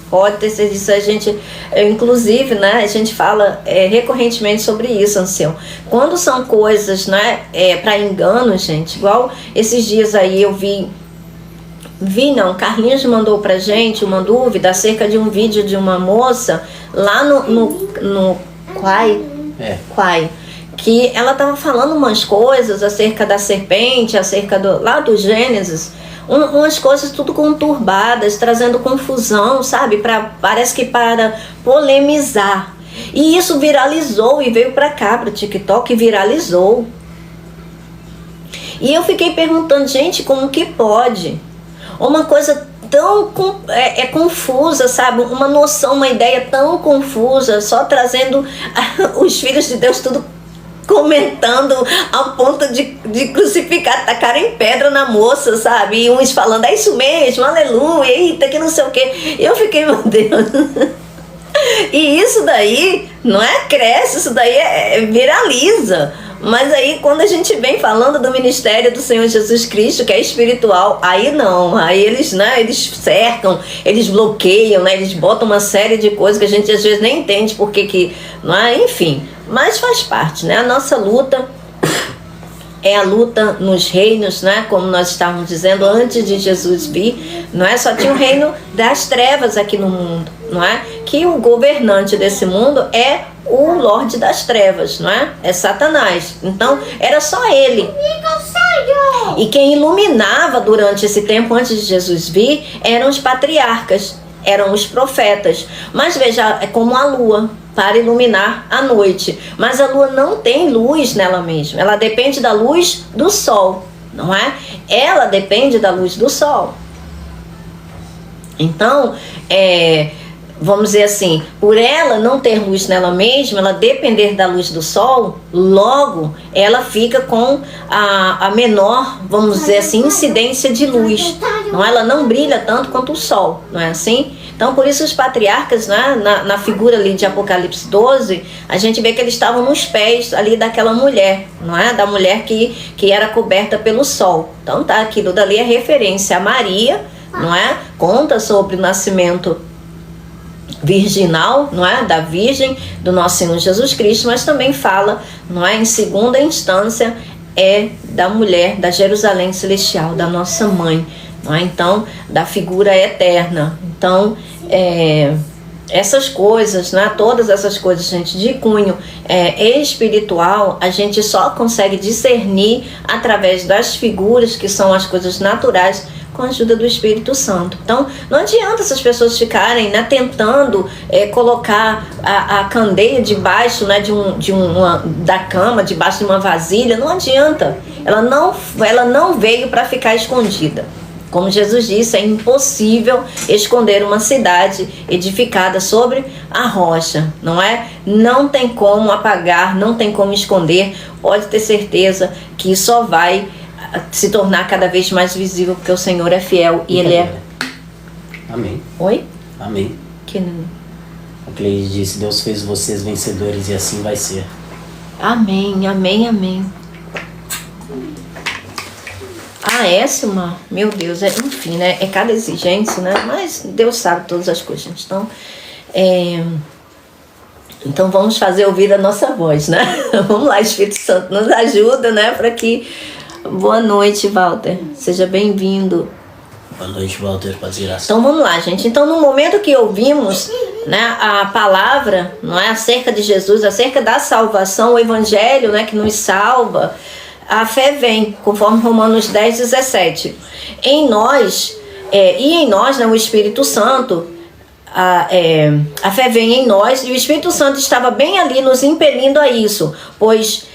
Pode ter sido isso. A gente, inclusive, né, a gente fala recorrentemente sobre isso, ancião. Quando são coisas, né, para engano, gente, igual esses dias aí eu Carlinhos mandou pra gente uma dúvida acerca de um vídeo de uma moça lá no Quai, que ela tava falando umas coisas acerca da serpente, acerca lá do Gênesis, umas coisas tudo conturbadas, trazendo confusão, sabe? Parece que para polemizar. E isso viralizou e veio para cá, para o TikTok, e viralizou. E eu fiquei perguntando, gente, como que pode? Uma coisa tão confusa, sabe? Uma noção, uma ideia tão confusa, só trazendo os filhos de Deus tudo comentando ao ponto de crucificar, tacarem pedra na moça, sabe? E uns falando, é isso mesmo, aleluia, eita, que não sei o quê. E eu fiquei, meu Deus. E isso daí não é cresce, isso daí viraliza. Mas aí quando a gente vem falando do ministério do Senhor Jesus Cristo, que é espiritual, aí não, aí eles, né, eles cercam, eles bloqueiam, né, eles botam uma série de coisas que a gente às vezes nem entende porque que, não é, enfim, mas faz parte, né, a nossa luta é a luta nos reinos, né, como nós estávamos dizendo antes de Jesus vir, não é, só tinha o reino das trevas aqui no mundo, não é, que o governante desse mundo é o Lorde das Trevas, não é? É Satanás. Então, era só ele. E quem iluminava durante esse tempo, antes de Jesus vir, eram os patriarcas, eram os profetas. Mas veja, é como a lua, para iluminar a noite. Mas a lua não tem luz nela mesma. Ela depende da luz do sol, não é? Ela depende da luz do sol. Então, vamos dizer assim, por ela não ter luz nela mesma, ela depender da luz do sol, logo ela fica com a menor, vamos dizer assim, incidência de luz. Não, ela não brilha tanto quanto o sol, não é assim? Então por isso os patriarcas, né, na figura ali de Apocalipse 12, a gente vê que eles estavam nos pés ali daquela mulher, não é? Da mulher que era coberta pelo sol. Então tá, aquilo dali é referência a Maria, não é? Conta sobre o nascimento virginal, não é, da Virgem do nosso Senhor Jesus Cristo, mas também fala, não é, em segunda instância da mulher da Jerusalém celestial, da nossa mãe, não é? Então da figura eterna. Então essas coisas, né, todas essas coisas, gente, de cunho espiritual, a gente só consegue discernir através das figuras que são as coisas naturais, com a ajuda do Espírito Santo. Então, não adianta essas pessoas ficarem, né, tentando colocar a candeia debaixo, né, da cama, debaixo de uma vasilha. Não adianta. Ela não veio para ficar escondida. Como Jesus disse, é impossível esconder uma cidade edificada sobre a rocha, não é? Não tem como apagar, não tem como esconder. Pode ter certeza que só vai se tornar cada vez mais visível, porque o Senhor é fiel e Ele é...
Amém.
Oi?
Amém.
Que não...
O que ele disse, Deus fez vocês vencedores e assim vai ser.
Amém, amém, amém. Silmar, meu Deus, enfim, né? É cada exigência, né? Mas Deus sabe todas as coisas, gente. Então vamos fazer ouvir a nossa voz, né? Vamos lá, Espírito Santo, nos ajuda, né? Para que... Boa noite, Walter. Seja bem-vindo.
Boa noite, Walter. Paz e graça.
Então vamos lá, gente. Então no momento que ouvimos, né, a palavra, não é, acerca de Jesus, acerca da salvação, o evangelho, né, que nos salva, a fé vem, conforme Romanos 10, 17. Em nós, né, o Espírito Santo, a fé vem em nós, e o Espírito Santo estava bem ali nos impelindo a isso, pois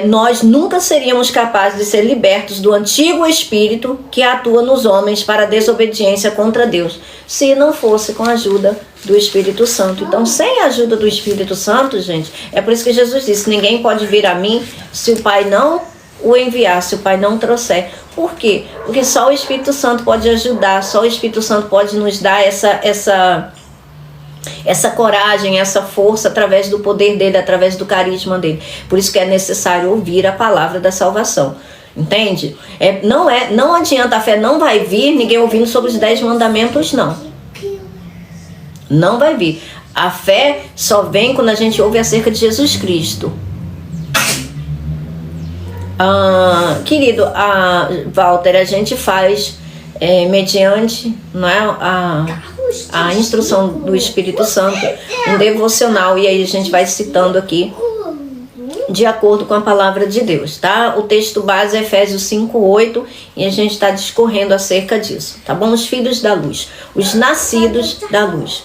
nós nunca seríamos capazes de ser libertos do antigo espírito que atua nos homens para a desobediência contra Deus, se não fosse com a ajuda do Espírito Santo. Então, sem a ajuda do Espírito Santo, gente, é por isso que Jesus disse, ninguém pode vir a mim se o Pai não o enviar, se o Pai não trouxer. Por quê? Porque só o Espírito Santo pode ajudar, só o Espírito Santo pode nos dar essa coragem, essa força através do poder dele, através do carisma dele. Por isso que é necessário ouvir a palavra da salvação. Entende? Não adianta, a fé não vai vir ninguém ouvindo sobre os 10 mandamentos, não. Não vai vir. A fé só vem quando a gente ouve acerca de Jesus Cristo. Querido, Walter, a gente faz mediante, não é, a instrução do Espírito Santo, um devocional, e aí a gente vai citando aqui de acordo com a palavra de Deus, tá? O texto base é Efésios 5:8 e a gente está discorrendo acerca disso, tá bom? Os filhos da luz, os nascidos da luz.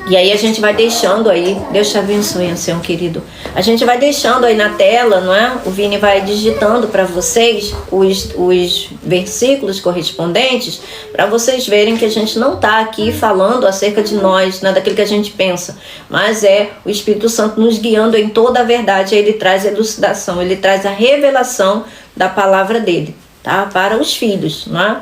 E aí a gente vai deixando aí, Deus te abençoe, Ancião querido. A gente vai deixando aí na tela, não é? O Vini vai digitando para vocês os versículos correspondentes, para vocês verem que a gente não está aqui falando acerca de nós, né, daquilo que a gente pensa, mas é o Espírito Santo nos guiando em toda a verdade. Ele traz a elucidação, ele traz a revelação da palavra dele, tá? Para os filhos, não é?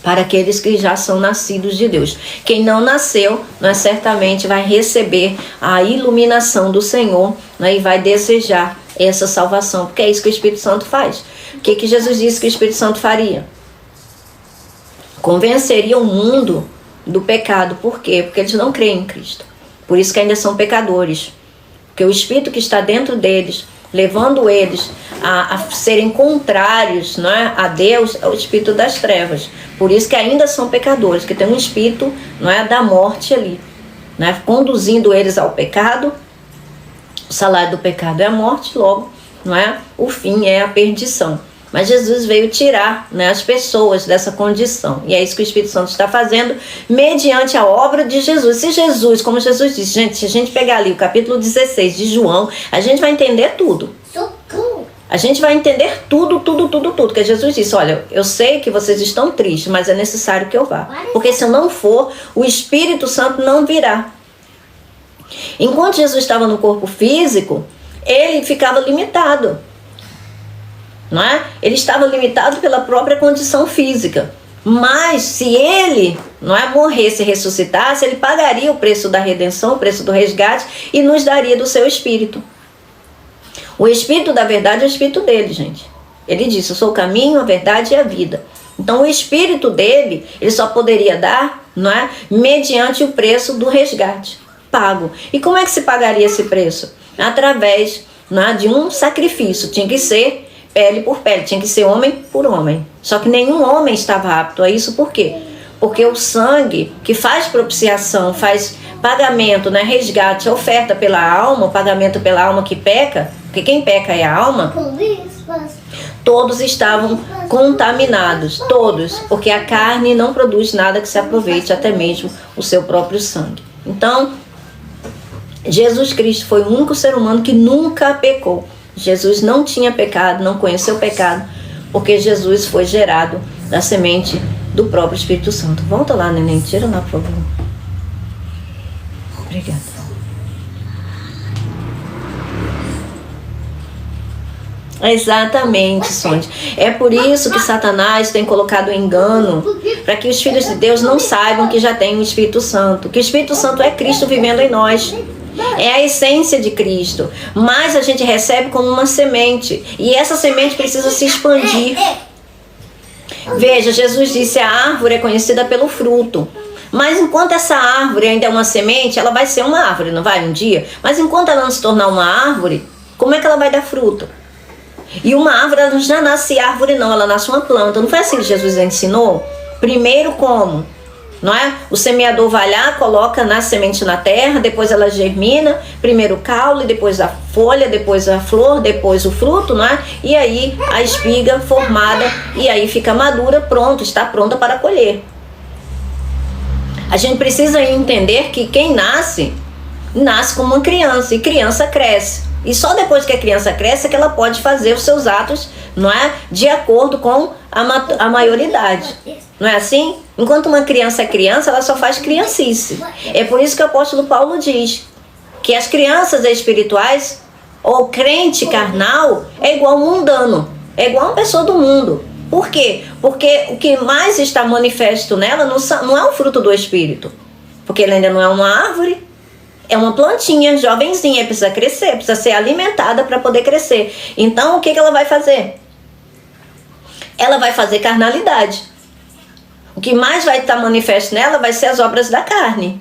Para aqueles que já são nascidos de Deus. Quem não nasceu, né, certamente vai receber a iluminação do Senhor, né, e vai desejar essa salvação, porque é isso que o Espírito Santo faz. O que Jesus disse que o Espírito Santo faria? Convenceria o mundo do pecado. Por quê? Porque eles não creem em Cristo. Por isso que ainda são pecadores. Porque o Espírito que está dentro deles, levando eles a serem contrários, não é, a Deus, é o espírito das trevas. Por isso que ainda são pecadores, que tem um espírito, não é, da morte ali, né, conduzindo eles ao pecado. O salário do pecado é a morte, logo, não é, o fim é a perdição. Mas Jesus veio tirar, né, as pessoas dessa condição. E é isso que o Espírito Santo está fazendo mediante a obra de Jesus. Se Jesus, como Jesus disse, gente, se a gente pegar ali o capítulo 16 de João, a gente vai entender tudo. A gente vai entender tudo. Porque Jesus disse, olha, eu sei que vocês estão tristes, mas é necessário que eu vá. Porque se eu não for, o Espírito Santo não virá. Enquanto Jesus estava no corpo físico, ele ficava limitado. Não é? Ele estava limitado pela própria condição física. Mas se ele, não é, morresse e ressuscitasse, ele pagaria o preço da redenção, o preço do resgate, e nos daria do seu Espírito. O Espírito da verdade é o Espírito dele, gente. Ele disse, eu sou o caminho, a verdade e a vida. Então o Espírito dele, ele só poderia dar, não é, mediante o preço do resgate pago. E como é que se pagaria esse preço? Através, não é, de um sacrifício. Tinha que ser pele por pele, tinha que ser homem por homem. Só que nenhum homem estava apto a isso. Por quê? Porque o sangue que faz propiciação, faz pagamento, né, resgate, oferta pela alma, o pagamento pela alma que peca, porque quem peca é a alma, todos estavam contaminados, todos, porque a carne não produz nada que se aproveite, até mesmo o seu próprio sangue. Então, Jesus Cristo foi o único ser humano que nunca pecou. Jesus não tinha pecado, não conheceu pecado, porque Jesus foi gerado da semente do próprio Espírito Santo. Volta lá, neném, tira lá, por favor. Obrigada. Exatamente, Sônia. É por isso que Satanás tem colocado engano, para que os filhos de Deus não saibam que já tem o Espírito Santo, que o Espírito Santo é Cristo vivendo em nós. É a essência de Cristo, mas a gente recebe como uma semente, e essa semente precisa se expandir. Veja, Jesus disse, a árvore é conhecida pelo fruto. Mas enquanto essa árvore ainda é uma semente, ela vai ser uma árvore, não vai, um dia? Mas enquanto ela não se tornar uma árvore, como é que ela vai dar fruto? E uma árvore, ela já nasce árvore não, ela nasce uma planta. Não foi assim que Jesus ensinou? Primeiro como? Não é? O semeador vai lá, coloca na semente na terra, depois ela germina, primeiro o caule, depois a folha, depois a flor, depois o fruto, não é? E aí a espiga formada, e aí fica madura, pronto, está pronta para colher. A gente precisa entender que quem nasce, nasce como uma criança, e criança cresce. E só depois que a criança cresce é que ela pode fazer os seus atos, não é, de acordo com a maioridade. Não é assim? Enquanto uma criança é criança, ela só faz criancice. É por isso que o apóstolo Paulo diz que as crianças espirituais, ou crente carnal, é igual ao mundano, é igual a uma pessoa do mundo. Por quê? Porque o que mais está manifesto nela não é o fruto do Espírito. Porque ela ainda não é uma árvore, é uma plantinha, jovenzinha, precisa crescer, precisa ser alimentada para poder crescer. Então, o que ela vai fazer? Ela vai fazer carnalidade. O que mais vai estar manifesto nela vai ser as obras da carne.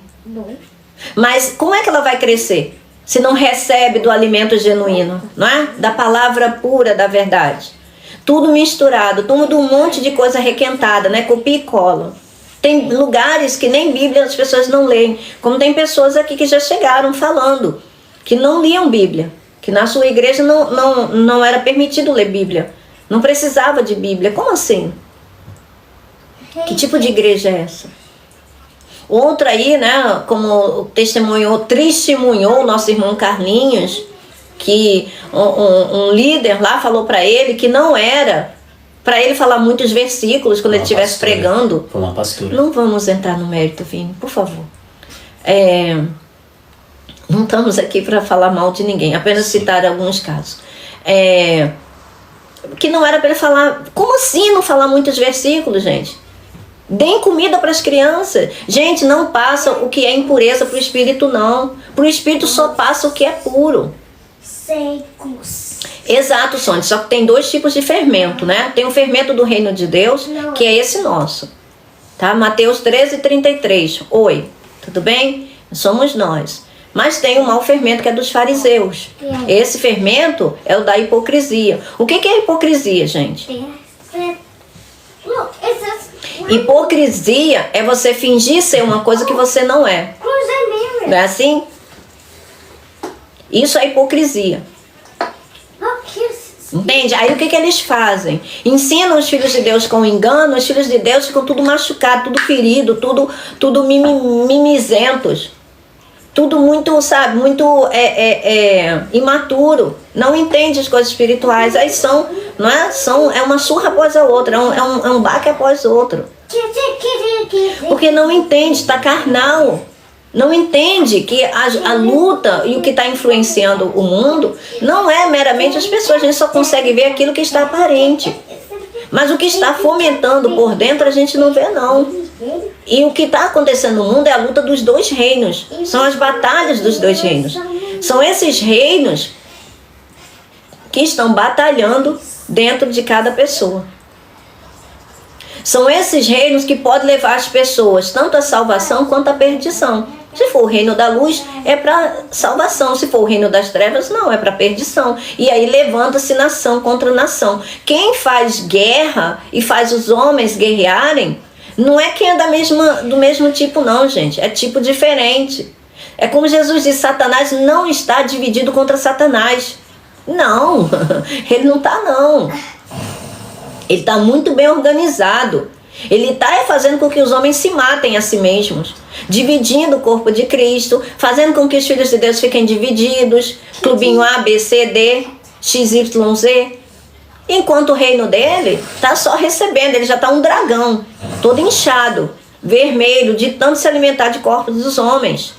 Mas como é que ela vai crescer? Se não recebe do alimento genuíno, não é? Da palavra pura da verdade. Tudo misturado, tudo um monte de coisa requentada, né? Copia e cola. Tem lugares que nem Bíblia as pessoas não leem. Como tem pessoas aqui que já chegaram falando que não liam Bíblia. Que na sua igreja não era permitido ler Bíblia. Não precisava de Bíblia. Como assim? Que tipo de igreja é essa? Outra aí, né, como testemunhou o nosso irmão Carlinhos, que um líder lá falou para ele que não era para ele falar muitos versículos quando ele estivesse pregando.
Foi uma pastora.
Não vamos entrar no mérito, Vini, por favor. Não estamos aqui para falar mal de ninguém, apenas citar alguns casos. Que não era para ele falar. Como assim não falar muitos versículos, gente? Deem comida para as crianças. Gente, não passa o que é impureza para o espírito, não. Para o espírito só passa o que é puro.
Secos.
Exato, Sônia. Só que tem 2 tipos de fermento, né? Tem o fermento do reino de Deus, que é esse nosso. Tá? Mateus 13:33. Oi, tudo bem? Somos nós. Mas tem o mau fermento que é dos fariseus. Esse fermento é o da hipocrisia. O que é hipocrisia, gente? Hipocrisia é você fingir ser uma coisa que você não é. Não é assim? Isso é hipocrisia. Entende? Aí o que eles fazem? Ensinam os filhos de Deus com engano, os filhos de Deus ficam tudo machucado, tudo ferido, tudo mimizentos. Tudo muito, sabe, muito imaturo. Não entende as coisas espirituais. Aí é uma surra após a outra, é um baque após o outro. Porque não entende, está carnal. Não entende que a luta e o que está influenciando o mundo não é meramente as pessoas. A gente só consegue ver aquilo que está aparente. Mas o que está fomentando por dentro a gente não vê, não. E o que está acontecendo no mundo é a luta dos 2 reinos. São as batalhas dos 2 reinos. São esses reinos que estão batalhando dentro de cada pessoa. São esses reinos que podem levar as pessoas tanto à salvação quanto à perdição. Se for o reino da luz, é para salvação. Se for o reino das trevas, não, é para perdição. E aí levanta-se nação contra nação. Quem faz guerra e faz os homens guerrearem, não é quem é do mesmo tipo, não, gente. É tipo diferente. É como Jesus disse, Satanás não está dividido contra Satanás. Não, ele não está, não. Ele está muito bem organizado. Ele está fazendo com que os homens se matem a si mesmos, dividindo o corpo de Cristo, fazendo com que os filhos de Deus fiquem divididos, clubinho A, B, C, D, X, Y, Z. Enquanto o reino dele está só recebendo, ele já está um dragão, todo inchado, vermelho, de tanto se alimentar de corpos dos homens.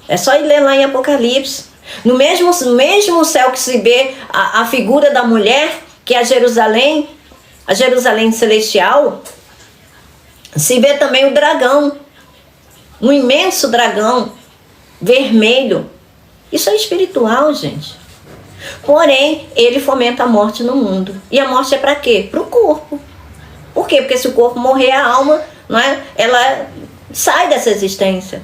É só ir ler lá em Apocalipse. No mesmo céu que se vê a figura da mulher, que é a Jerusalém celestial, se vê também o dragão, um imenso dragão vermelho. Isso é espiritual, gente. Porém, ele fomenta a morte no mundo. E a morte é para quê? Para o corpo. Por quê? Porque se o corpo morrer, a alma, não é? Ela sai dessa existência.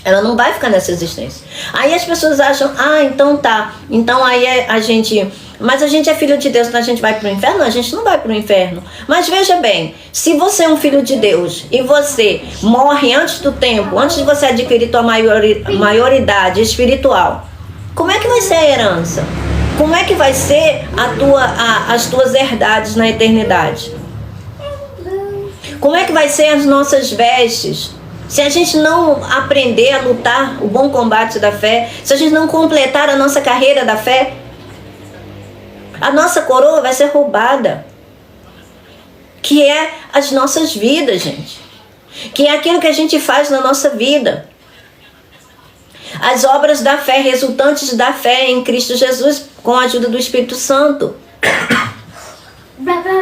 Ela não vai ficar nessa existência. Aí as pessoas acham, então tá. Então aí a gente... Mas a gente é filho de Deus, então a gente vai para o inferno? Não, a gente não vai para o inferno. Mas veja bem, se você é um filho de Deus e você morre antes do tempo, antes de você adquirir tua maioridade espiritual, como é que vai ser a herança? Como é que vai ser as tuas herdades na eternidade? Como é que vai ser as nossas vestes? Se a gente não aprender a lutar o bom combate da fé, se a gente não completar a nossa carreira da fé, a nossa coroa vai ser roubada. Que é as nossas vidas, gente. Que é aquilo que a gente faz na nossa vida. As obras da fé, resultantes da fé em Cristo Jesus, com a ajuda do Espírito Santo.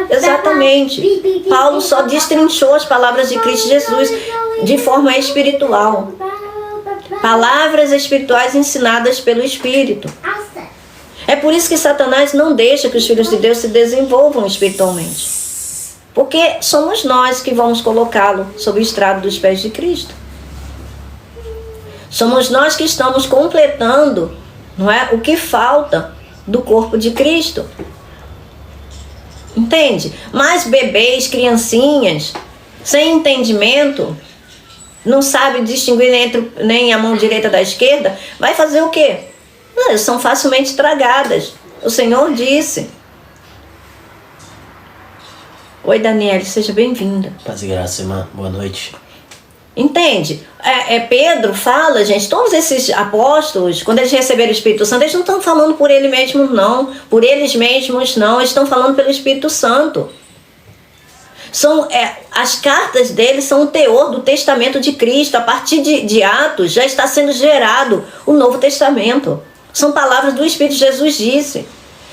Exatamente. Paulo só destrinchou as palavras de Cristo Jesus de forma espiritual. Palavras espirituais ensinadas pelo Espírito. É por isso que Satanás não deixa que os filhos de Deus se desenvolvam espiritualmente. Porque somos nós que vamos colocá-lo sob o estrado dos pés de Cristo. Somos nós que estamos completando, não é, o que falta do corpo de Cristo. Entende? Mas bebês, criancinhas, sem entendimento, não sabe distinguir nem a mão direita da esquerda, vai fazer o quê? Elas são facilmente estragadas. O Senhor disse. Oi, Daniele, seja bem-vinda.
Paz e graça, irmã. Boa noite.
Entende? Pedro fala, gente, todos esses apóstolos, quando eles receberam o Espírito Santo, eles não estão falando por eles mesmos, não. Por eles mesmos, não. Eles estão falando pelo Espírito Santo. As cartas deles são o teor do testamento de Cristo. A partir de Atos já está sendo gerado o Novo Testamento. São palavras do Espírito. Jesus disse: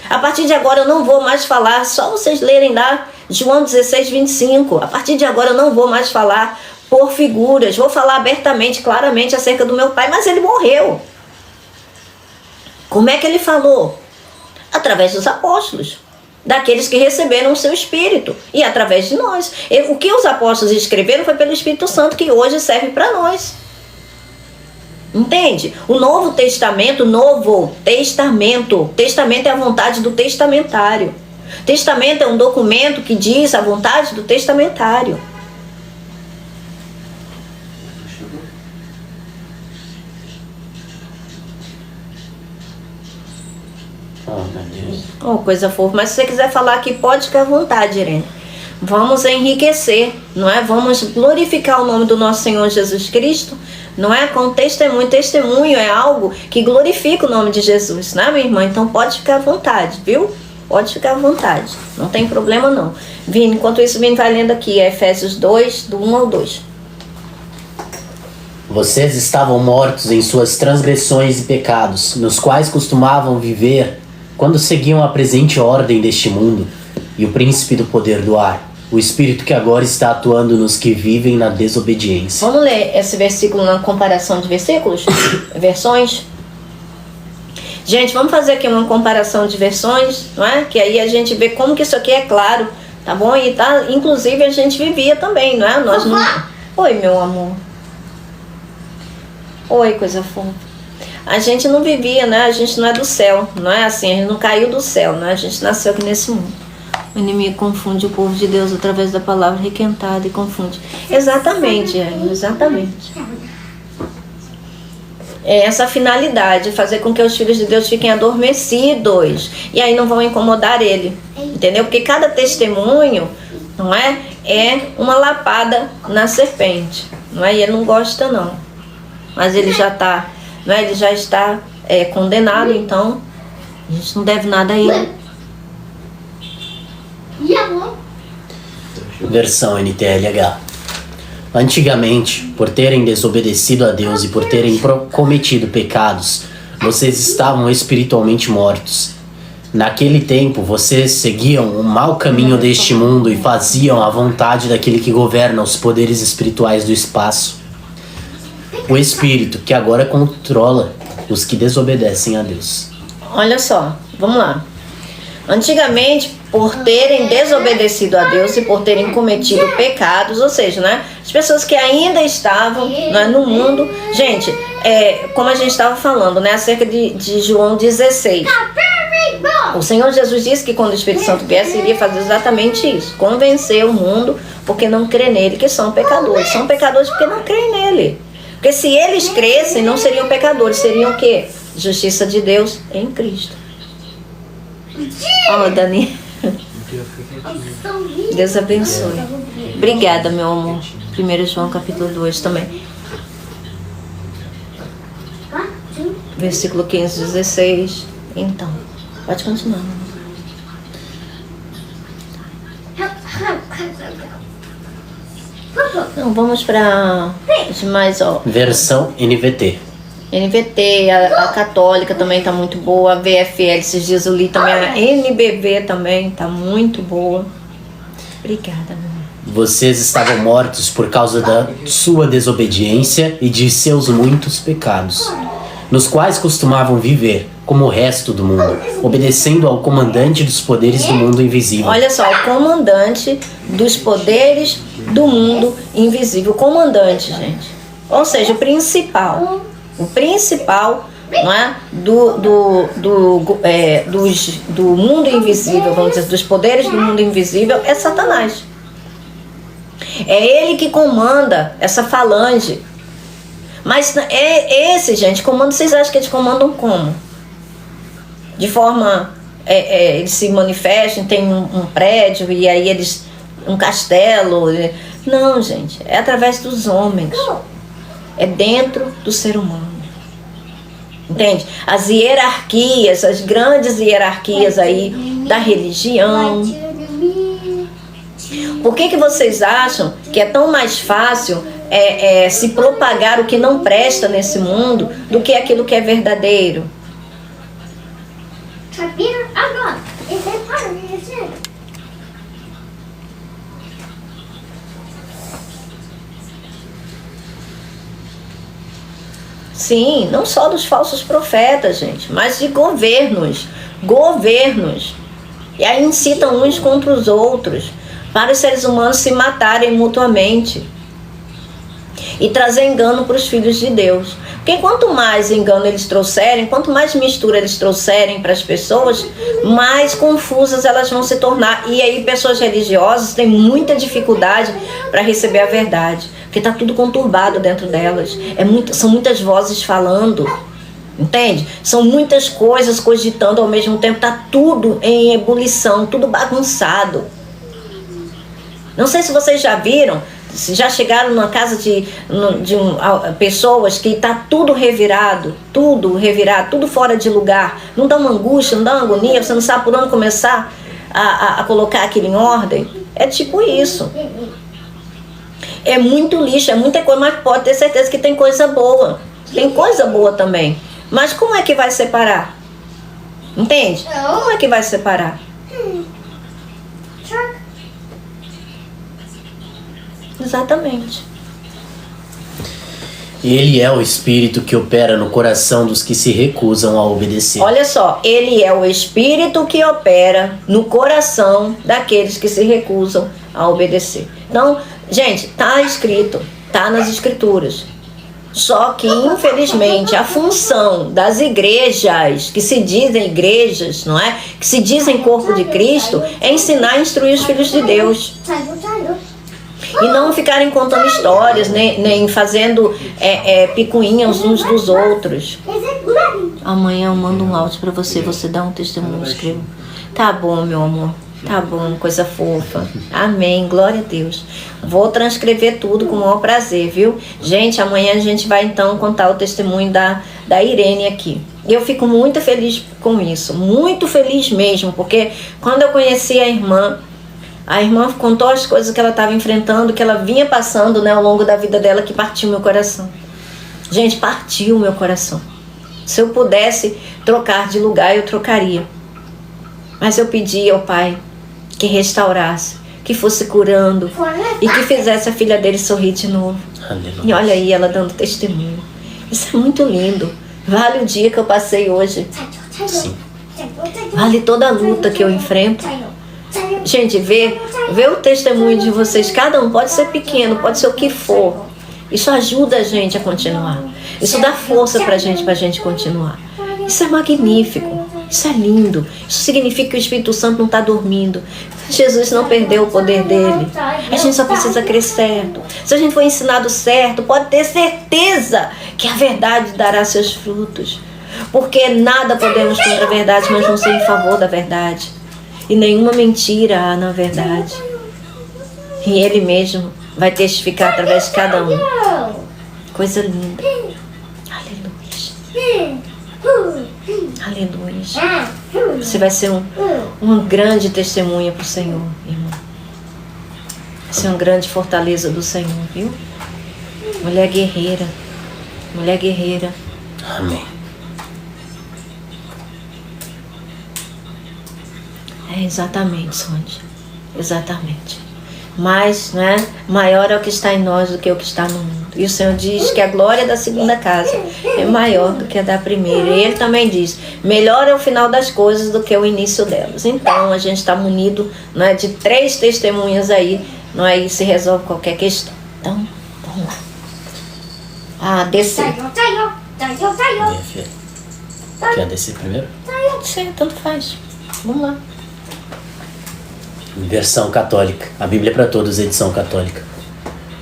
a partir de agora eu não vou mais falar, só vocês lerem lá João 16, 25. A partir de agora eu não vou mais falar por figuras, vou falar abertamente, claramente acerca do meu Pai. Mas ele morreu. Como é que ele falou? Através dos apóstolos, daqueles que receberam o seu Espírito, e através de nós. O que os apóstolos escreveram foi pelo Espírito Santo, que hoje serve para nós. Entende? O Novo Testamento, testamento é a vontade do testamentário. Testamento é um documento que diz a vontade do testamentário. Oh, coisa fofa. Mas se você quiser falar aqui, pode ficar à vontade, Irene. Vamos enriquecer, não é? Vamos glorificar o nome do nosso Senhor Jesus Cristo, não é? Com testemunho. Testemunho é algo que glorifica o nome de Jesus, né, minha irmã? Então pode ficar à vontade, viu? Pode ficar à vontade. Não tem problema, não. Vini, enquanto isso, Vini vai lendo aqui, Efésios 2, do 1 ao 2.
Vocês estavam mortos em suas transgressões e pecados, nos quais costumavam viver quando seguiam a presente ordem deste mundo e o príncipe do poder do ar, o espírito que agora está atuando nos que vivem na desobediência.
Vamos ler esse versículo na comparação de versículos? Versões? Gente, vamos fazer aqui uma comparação de versões, não é? Que aí a gente vê como que isso aqui é claro, tá bom? E tá, inclusive a gente vivia também, não é? Nós não... Oi, meu amor. Oi, coisa fofa. A gente não vivia, né? A gente não é do céu, não é assim? A gente não caiu do céu, né? A gente nasceu aqui nesse mundo. O inimigo confunde o povo de Deus através da palavra requentada e confunde. Exatamente, exatamente. É essa finalidade, fazer com que os filhos de Deus fiquem adormecidos. E aí não vão incomodar ele, entendeu? Porque cada testemunho, não é? É uma lapada na serpente, não é? E ele não gosta, não. Mas ele já está, não é? Ele já está condenado, então a gente não deve nada a ele.
Versão NTLH. Antigamente, por terem desobedecido a Deus e por terem cometido pecados, vocês estavam espiritualmente mortos. Naquele tempo, vocês seguiam o mau caminho deste mundo e faziam a vontade daquele que governa os poderes espirituais do espaço. O Espírito que agora controla os que desobedecem a Deus.
Olha só, vamos lá. Antigamente, por terem desobedecido a Deus e por terem cometido pecados, ou seja, né, as pessoas que ainda estavam, né, no mundo, gente, como a gente estava falando, né, acerca de João 16. O Senhor Jesus disse que quando o Espírito Santo viesse, iria fazer exatamente isso, convencer o mundo porque não crê nele, que são pecadores. São pecadores porque não creem nele. Porque se eles crescem, não seriam pecadores, seriam o quê? Justiça de Deus em Cristo. Ó, Dani. Deus abençoe. Obrigada, meu amor. 1 João capítulo 2 também. Versículo 15, 16. Então, pode continuar. Não, vamos para mais, ó.
Versão NVT.
NVT, a católica também tá muito boa, a VFL, esses dias eu li também, a NBV também tá muito boa. Obrigada, meu amor.
Vocês estavam mortos por causa da sua desobediência e de seus muitos pecados, nos quais costumavam viver, como o resto do mundo, obedecendo ao comandante dos poderes do mundo invisível.
Olha só, o comandante dos poderes do mundo invisível. O comandante, gente. Ou seja, o principal, não é? Do mundo invisível, vamos dizer, dos poderes do mundo invisível, é Satanás. É ele que comanda essa falange. Mas gente, comanda, vocês acham que eles comandam como? De forma, eles se manifestam, tem um prédio, e aí eles, um castelo, Não, gente, é através dos homens. É dentro do ser humano. Entende? As hierarquias, as grandes hierarquias aí da religião. Por que vocês acham que é tão mais fácil se propagar o que não presta nesse mundo do que aquilo que é verdadeiro? Sim, não só dos falsos profetas, gente, mas de governos. E aí incitam uns contra os outros, para os seres humanos se matarem mutuamente. E trazer engano para os filhos de Deus. Porque quanto mais engano eles trouxerem, quanto mais mistura eles trouxerem para as pessoas, mais confusas elas vão se tornar. E aí pessoas religiosas têm muita dificuldade para receber a verdade. Porque está tudo conturbado dentro delas. São muitas vozes falando. Entende? São muitas coisas cogitando ao mesmo tempo. Está tudo em ebulição, tudo bagunçado. Não sei se vocês já viram, se já chegaram numa casa de pessoas que está tudo revirado, tudo fora de lugar. Não dá uma angústia, não dá uma agonia, você não sabe por onde começar a colocar aquilo em ordem. É tipo isso. É muito lixo, é muita coisa, mas pode ter certeza que tem coisa boa. Tem coisa boa também. Mas como é que vai separar? Entende? Como é que vai separar? Exatamente.
Ele é o Espírito que opera no coração dos que se recusam a obedecer.
Olha só, ele é o Espírito que opera no coração daqueles que se recusam a obedecer. Então, gente, tá escrito, tá nas Escrituras. Só que, infelizmente, a função das igrejas, que se dizem igrejas, não é? Que se dizem corpo de Cristo, é ensinar e instruir os filhos de Deus. E não ficarem contando histórias, nem fazendo picuinhas uns dos outros. Amanhã eu mando um áudio pra você dá um testemunho, escreva. Tá bom, meu amor. Tá bom, coisa fofa. Amém, glória a Deus. Vou transcrever tudo com o maior prazer, viu? Gente, amanhã a gente vai então contar o testemunho da Irene aqui. E eu fico muito feliz com isso. Muito feliz mesmo, porque quando eu conheci a irmã contou as coisas que ela estava enfrentando, que ela vinha passando, né, ao longo da vida dela, que partiu meu coração. Gente, partiu meu coração. Se eu pudesse trocar de lugar, eu trocaria. Mas eu pedi ao Pai que restaurasse, que fosse curando e que fizesse a filha dele sorrir de novo.
Aleluia.
E olha aí ela dando testemunho. Isso é muito lindo. Vale o dia que eu passei hoje.
Sim.
Vale toda a luta que eu enfrento. Gente, vê o testemunho de vocês. Cada um pode ser pequeno, pode ser o que for. Isso ajuda a gente a continuar. Isso dá força pra gente continuar. Isso é magnífico. Isso é lindo. Isso significa que o Espírito Santo não está dormindo. Jesus não perdeu o poder dele. A gente só precisa crer certo. Se a gente for ensinado certo, pode ter certeza que a verdade dará seus frutos. Porque nada podemos contra a verdade, mas não ser em favor da verdade. E nenhuma mentira há na verdade. E Ele mesmo vai testificar através de cada um. Coisa linda. Aleluia. Aleluia. Você vai ser uma grande testemunha para o Senhor, irmão. Vai ser uma grande fortaleza do Senhor, viu? Mulher guerreira. Mulher guerreira.
Amém.
É exatamente, Sônia. Exatamente. Mas, né, maior é o que está em nós do que o que está no mundo. E o Senhor diz que a glória da segunda casa é maior do que a da primeira. E Ele também diz, melhor é o final das coisas do que o início delas. Então, a gente está munido, né, de 3 testemunhas aí, não é? E se resolve qualquer questão. Então, vamos lá. Descer.
Minha filha. Quer descer primeiro?
Pode ser, tanto faz. Vamos lá.
Versão católica. A Bíblia é para todos, edição católica.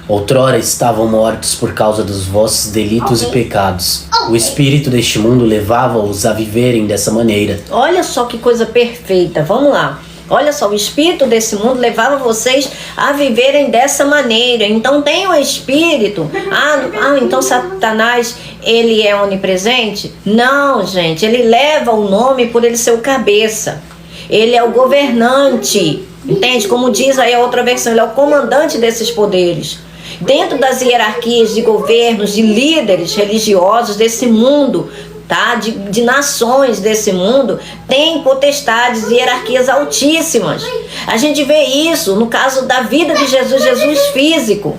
Outrora estavam mortos por causa dos vossos delitos e pecados. O espírito deste mundo levava-os a viverem dessa maneira.
Olha só que coisa perfeita. Vamos lá. Olha só, o espírito desse mundo levava vocês a viverem dessa maneira. Então tem um espírito. Então Satanás, ele é onipresente? Não, gente. Ele leva o nome por ele ser o cabeça. Ele é o governante. Entende? Como diz aí a outra versão, ele é o comandante desses poderes. Dentro das hierarquias de governos, de líderes religiosos desse mundo, tá? De nações desse mundo, tem potestades e hierarquias altíssimas. A gente vê isso no caso da vida de Jesus, Jesus físico.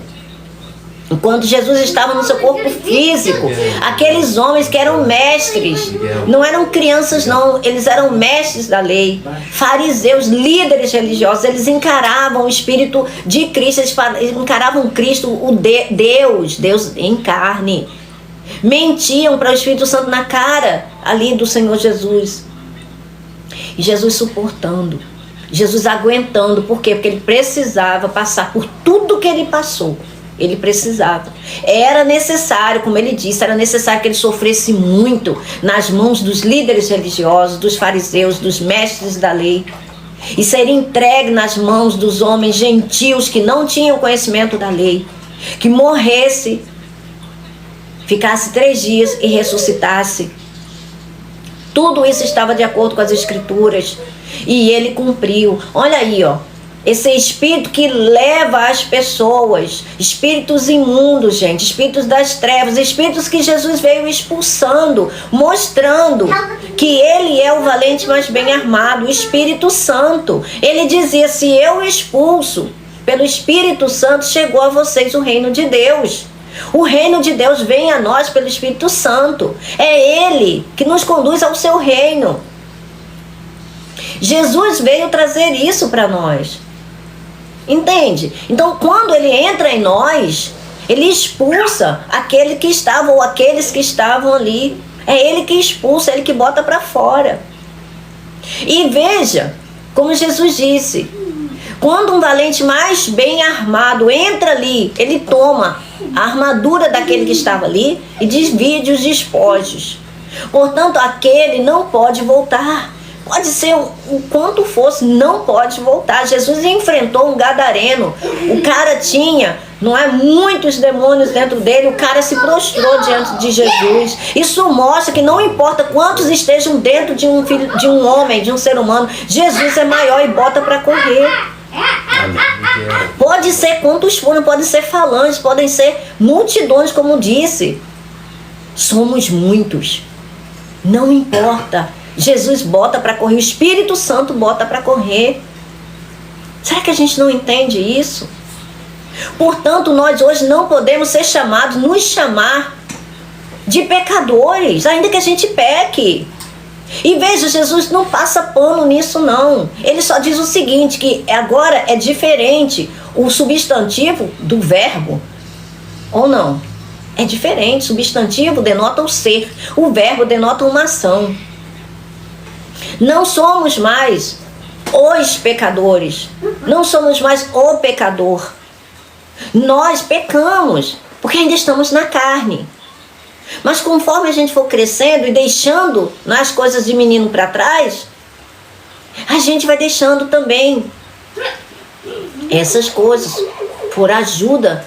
Enquanto Jesus estava no seu corpo físico, aqueles homens que eram mestres, não eram crianças não, eles eram mestres da lei, fariseus, líderes religiosos, eles encaravam o Espírito de Cristo, eles encaravam Cristo, Deus em carne. Mentiam para o Espírito Santo na cara ali do Senhor Jesus. E Jesus suportando, Jesus aguentando. Por quê? Porque ele precisava passar por tudo que ele passou. Ele precisava. Era necessário, como ele disse, era necessário que ele sofresse muito nas mãos dos líderes religiosos, dos fariseus, dos mestres da lei. E ser entregue nas mãos dos homens gentios que não tinham conhecimento da lei. Que morresse, ficasse 3 dias e ressuscitasse. Tudo isso estava de acordo com as escrituras. E ele cumpriu. Olha aí, ó. Esse espírito que leva as pessoas, espíritos imundos, gente, espíritos das trevas, espíritos que Jesus veio expulsando, mostrando que ele é o valente mais bem armado, o Espírito Santo. Ele dizia, se eu expulso pelo Espírito Santo, chegou a vocês o reino de Deus. O reino de Deus vem a nós pelo Espírito Santo. É ele que nos conduz ao seu reino. Jesus veio trazer isso para nós. Entende? Então, quando ele entra em nós, ele expulsa aquele que estava ou aqueles que estavam ali. É ele que expulsa, é ele que bota para fora. E veja, como Jesus disse, quando um valente mais bem armado entra ali, ele toma a armadura daquele que estava ali e divide os despojos. Portanto, aquele não pode voltar. Pode ser o quanto fosse, não pode voltar. Jesus enfrentou um gadareno. O cara tinha, não é, muitos demônios dentro dele. O cara se prostrou diante de Jesus. Isso mostra que não importa quantos estejam dentro de um homem, de um ser humano, Jesus é maior e bota para correr. Pode ser quantos forem, podem ser falantes, podem ser multidões, como disse. Somos muitos. Não importa. Jesus bota para correr, o Espírito Santo bota para correr. Será que a gente não entende isso? Portanto, nós hoje não podemos ser chamados, nos chamar de pecadores, ainda que a gente peque. E veja, Jesus não passa pano nisso não. Ele só diz o seguinte, que agora é diferente o substantivo do verbo, ou não? É diferente, o substantivo denota o ser, o verbo denota uma ação. Não somos mais os pecadores. Não somos mais o pecador. Nós pecamos, porque ainda estamos na carne. Mas conforme a gente for crescendo e deixando as coisas de menino para trás, a gente vai deixando também essas coisas por ajuda,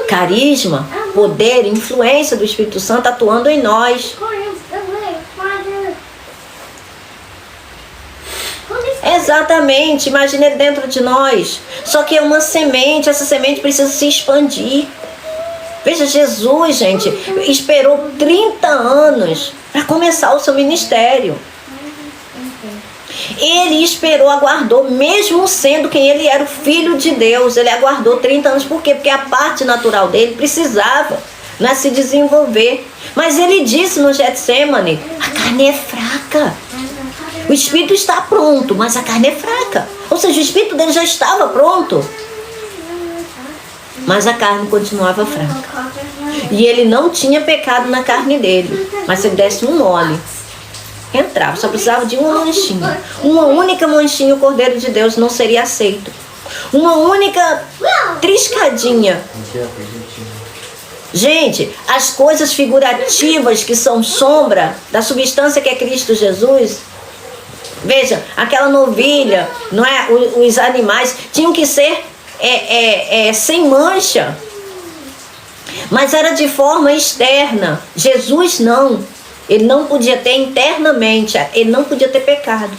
carisma, poder, influência do Espírito Santo atuando em nós. Exatamente, imagine ele dentro de nós. Só que é uma semente, essa semente precisa se expandir. Veja, Jesus, gente, esperou 30 anos para começar o seu ministério. Ele esperou, aguardou, mesmo sendo quem ele era, o Filho de Deus. Ele aguardou 30 anos, por quê? Porque a parte natural dele precisava, né, se desenvolver. Mas ele disse no Getsemane, a carne é fraca. O espírito está pronto, mas a carne é fraca. Ou seja, o espírito dele já estava pronto, mas a carne continuava fraca. E ele não tinha pecado na carne dele. Mas se ele desse um mole, entrava. Só precisava de uma manchinha. Uma única manchinha, o Cordeiro de Deus não seria aceito. Uma única triscadinha. Gente, as coisas figurativas que são sombra da substância que é Cristo Jesus, Veja, aquela novilha, não é? Os animais tinham que ser sem mancha. Mas era de forma externa. Jesus não. Ele não podia ter internamente. Ele não podia ter pecado.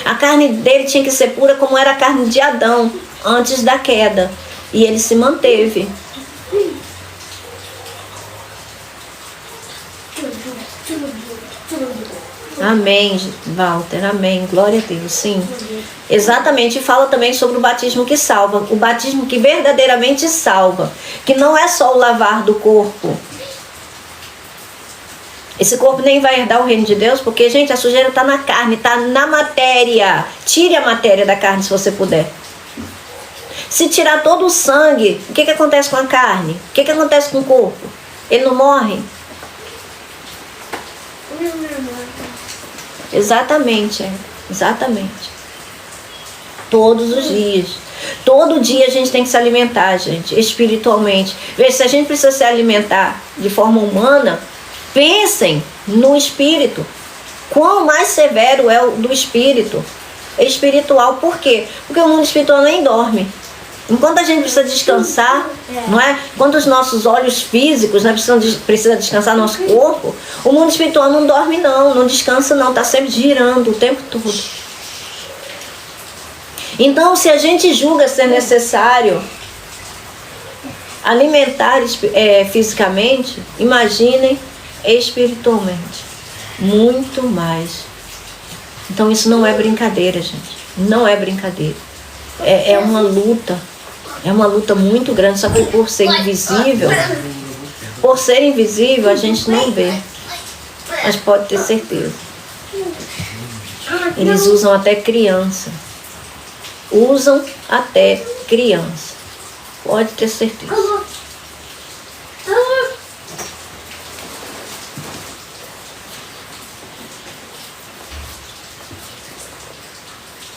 A carne dele tinha que ser pura como era a carne de Adão antes da queda. E ele se manteve. Amém, Walter, amém, glória a Deus, sim. Exatamente, e fala também sobre o batismo que salva, o batismo que verdadeiramente salva, que não é só o lavar do corpo. Esse corpo nem vai herdar o reino de Deus, porque, gente, a sujeira está na carne, está na matéria. Tire a matéria da carne se você puder. Se tirar todo o sangue, o que acontece com a carne? O que acontece com o corpo? Ele não morre? Exatamente, exatamente. Todos os dias. Todo dia a gente tem que se alimentar, gente, espiritualmente. Veja, se a gente precisa se alimentar de forma humana, pensem no espírito. Quão mais severo é o do espírito. Espiritual, por quê? Porque o mundo espiritual nem dorme. Enquanto a gente precisa descansar, não é? Enquanto os nossos olhos físicos, né, precisa descansar nosso corpo, o mundo espiritual não dorme não descansa não, está sempre girando o tempo todo. Então, se a gente julga ser necessário alimentar fisicamente, imaginem espiritualmente, muito mais. Então isso não é brincadeira, gente, não é brincadeira, é uma luta. É uma luta muito grande, só que por ser invisível, a gente não vê. Mas pode ter certeza. Eles usam até criança. Pode ter certeza.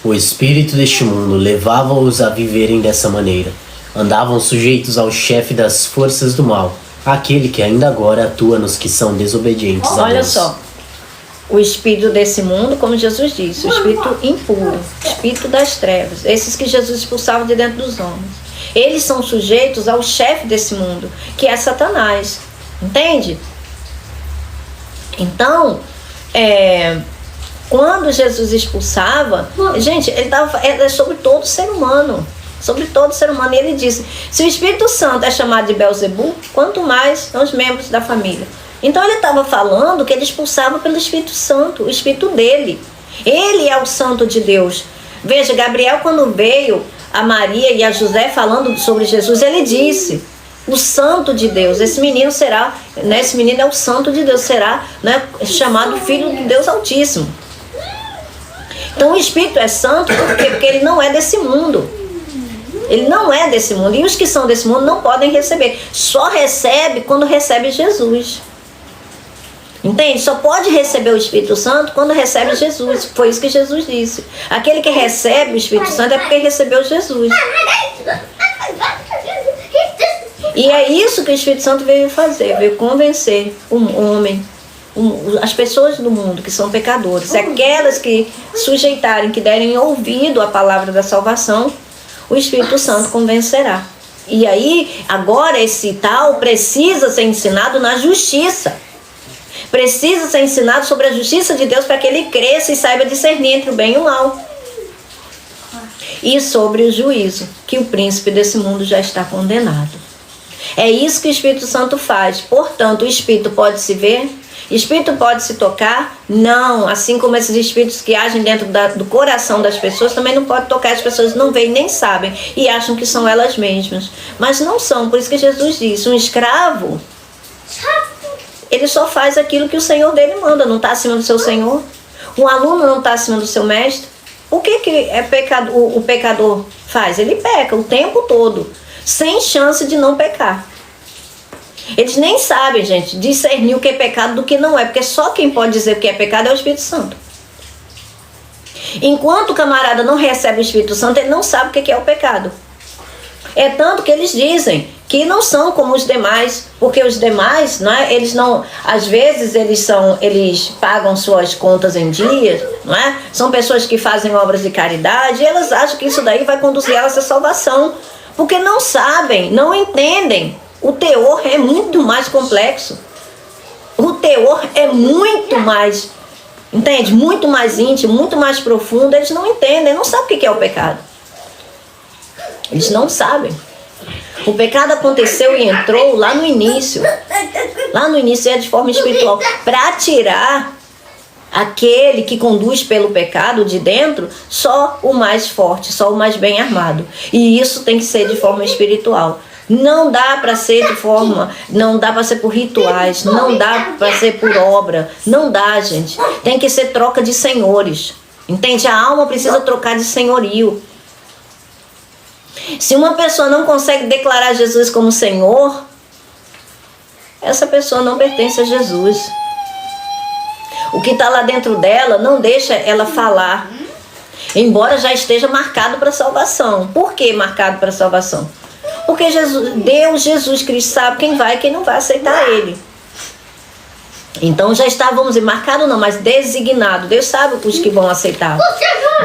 O espírito deste mundo levava-os a viverem dessa maneira. Andavam sujeitos ao chefe das forças do mal, aquele que ainda agora atua nos que são desobedientes a Deus.
Olha só, o espírito desse mundo, como Jesus disse, o espírito impuro, o espírito das trevas, esses que Jesus expulsava de dentro dos homens. Eles são sujeitos ao chefe desse mundo, que é Satanás. Entende? Então, quando Jesus expulsava, gente, era sobre todo ser humano. Sobre todo ser humano. E ele disse, se o Espírito Santo é chamado de Belzebu, quanto mais os membros da família. Então ele estava falando que ele expulsava pelo Espírito Santo, o Espírito dele. Ele é o Santo de Deus. Veja, Gabriel, quando veio a Maria e a José falando sobre Jesus, ele disse, o Santo de Deus, esse menino será, né, esse menino é o Santo de Deus, será, né, chamado Filho de Deus Altíssimo. Então o Espírito é santo porque ele não é desse mundo. Ele não é desse mundo. E os que são desse mundo não podem receber. Só recebe quando recebe Jesus. Entende? Só pode receber o Espírito Santo quando recebe Jesus. Foi isso que Jesus disse. Aquele que recebe o Espírito Santo é porque recebeu Jesus. E é isso que o Espírito Santo veio fazer. Veio convencer o homem, as pessoas do mundo que são pecadores. Aquelas que sujeitarem, que derem ouvido à palavra da salvação, o Espírito Santo convencerá. E aí, agora esse tal precisa ser ensinado na justiça. Precisa ser ensinado sobre a justiça de Deus para que ele cresça e saiba discernir entre o bem e o mal. E sobre o juízo, que o príncipe desse mundo já está condenado. É isso que o Espírito Santo faz. Portanto, o Espírito pode se ver? O Espírito pode se tocar? Não. Assim como esses espíritos que agem dentro do coração das pessoas, também não pode tocar. As pessoas não veem nem sabem e acham que são elas mesmas. Mas não são. Por isso que Jesus disse, um escravo, ele só faz aquilo que o Senhor dele manda. Não está acima do seu Senhor. Um aluno não está acima do seu mestre. O que o pecador faz? Ele peca o tempo todo, sem chance de não pecar. Eles nem sabem, gente, discernir o que é pecado do que não é, porque só quem pode dizer o que é pecado é o Espírito Santo. Enquanto o camarada não recebe o Espírito Santo, ele não sabe o que é o pecado. É tanto que eles dizem que não são como os demais, porque os demais, não é? Eles não, às vezes eles pagam suas contas em dias, não é? São pessoas que fazem obras de caridade e elas acham que isso daí vai conduzir elas à salvação, porque não sabem, não entendem. O teor é muito mais complexo. O teor é muito mais, entende? Muito mais íntimo, muito mais profundo. Eles não entendem, não sabem o que é o pecado. Eles não sabem. O pecado aconteceu e entrou lá no início. Lá no início é de forma espiritual. Para tirar aquele que conduz pelo pecado de dentro, só o mais forte, só o mais bem armado. E isso tem que ser de forma espiritual. Não dá para ser de forma, não dá para ser por rituais, não dá para ser por obra. Não dá, gente. Tem que ser troca de senhores. Entende? A alma precisa trocar de senhorio. Se uma pessoa não consegue declarar Jesus como Senhor, essa pessoa não pertence a Jesus. O que está lá dentro dela não deixa ela falar, embora já esteja marcado para a salvação. Por que marcado para a salvação? Porque Deus, Jesus Cristo, sabe quem vai e quem não vai aceitar Ele. Então já está, vamos dizer, marcado não, mas designado. Deus sabe os que vão aceitar.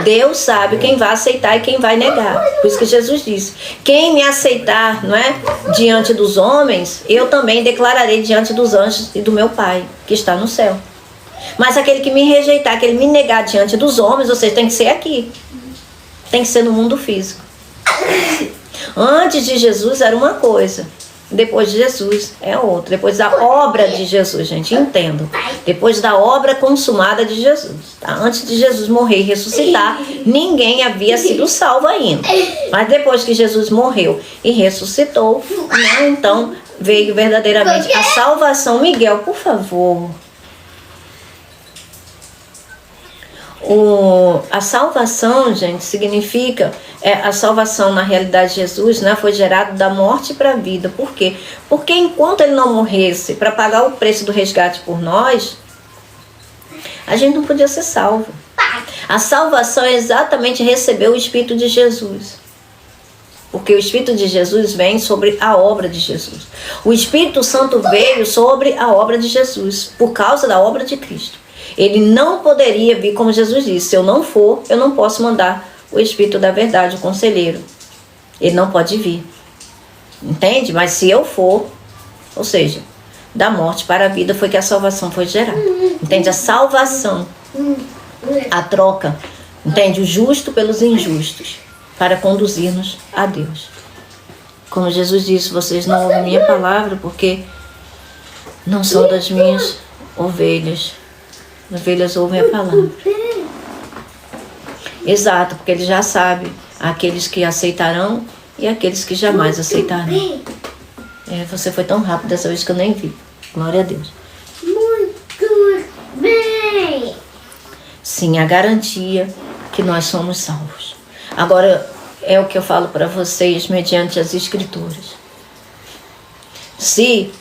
Deus sabe quem vai aceitar e quem vai negar. Por isso que Jesus disse: quem me aceitar, não é, diante dos homens, eu também declararei diante dos anjos e do meu Pai, que está no céu. Mas aquele que me rejeitar, aquele que me negar diante dos homens, ou seja, tem que ser aqui. Tem que ser no mundo físico. Antes de Jesus era uma coisa. Depois de Jesus é outra. Depois da obra de Jesus, gente, entendo. Depois da obra consumada de Jesus. Tá? Antes de Jesus morrer e ressuscitar, ninguém havia sido salvo ainda. Mas depois que Jesus morreu e ressuscitou, né, então veio verdadeiramente a salvação. Miguel, por favor. A salvação, gente, significa a salvação na realidade de Jesus, né, foi gerado da morte para a vida. Por quê? Porque enquanto ele não morresse para pagar o preço do resgate por nós, a gente não podia ser salvo. A salvação é exatamente receber o Espírito de Jesus. Porque o Espírito de Jesus vem sobre a obra de Jesus. O Espírito Santo veio sobre a obra de Jesus, por causa da obra de Cristo. Ele não poderia vir, como Jesus disse: se eu não for, eu não posso mandar o Espírito da verdade, o conselheiro. Ele não pode vir. Entende? Mas se eu for, ou seja, da morte para a vida, foi que a salvação foi gerada. Entende? A salvação, a troca, entende? O justo pelos injustos, para conduzir-nos a Deus. Como Jesus disse: vocês não ouvem a minha palavra porque não são das minhas ovelhas. As ovelhas ouvem a palavra. Exato, porque ele já sabe aqueles que aceitarão e aqueles que jamais aceitarão. Você foi tão rápido dessa vez que eu nem vi. Glória a Deus.
Muito bem.
Sim, a garantia que nós somos salvos. Agora, é o que eu falo para vocês mediante as Escrituras. Se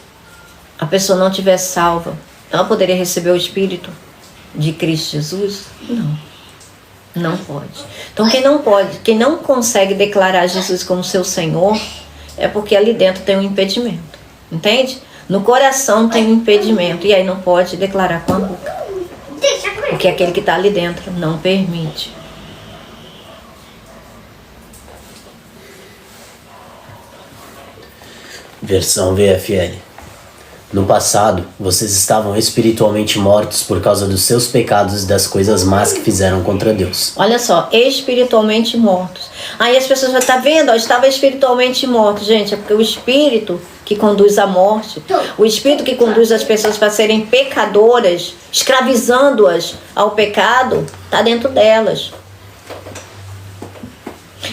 a pessoa não tiver salva, ela poderia receber o Espírito de Cristo Jesus? Não. Não pode. Então quem não consegue declarar Jesus como seu Senhor, é porque ali dentro tem um impedimento. Entende? No coração tem um impedimento. E aí não pode declarar com a boca. Porque aquele que está ali dentro não permite.
Versão VFL. No passado, vocês estavam espiritualmente mortos por causa dos seus pecados e das coisas más que fizeram contra Deus.
Olha só, espiritualmente mortos. Aí as pessoas vão estar vendo, ó, estava espiritualmente morto. Gente, é porque o espírito que conduz à morte, o espírito que conduz as pessoas para serem pecadoras, escravizando-as ao pecado, está dentro delas.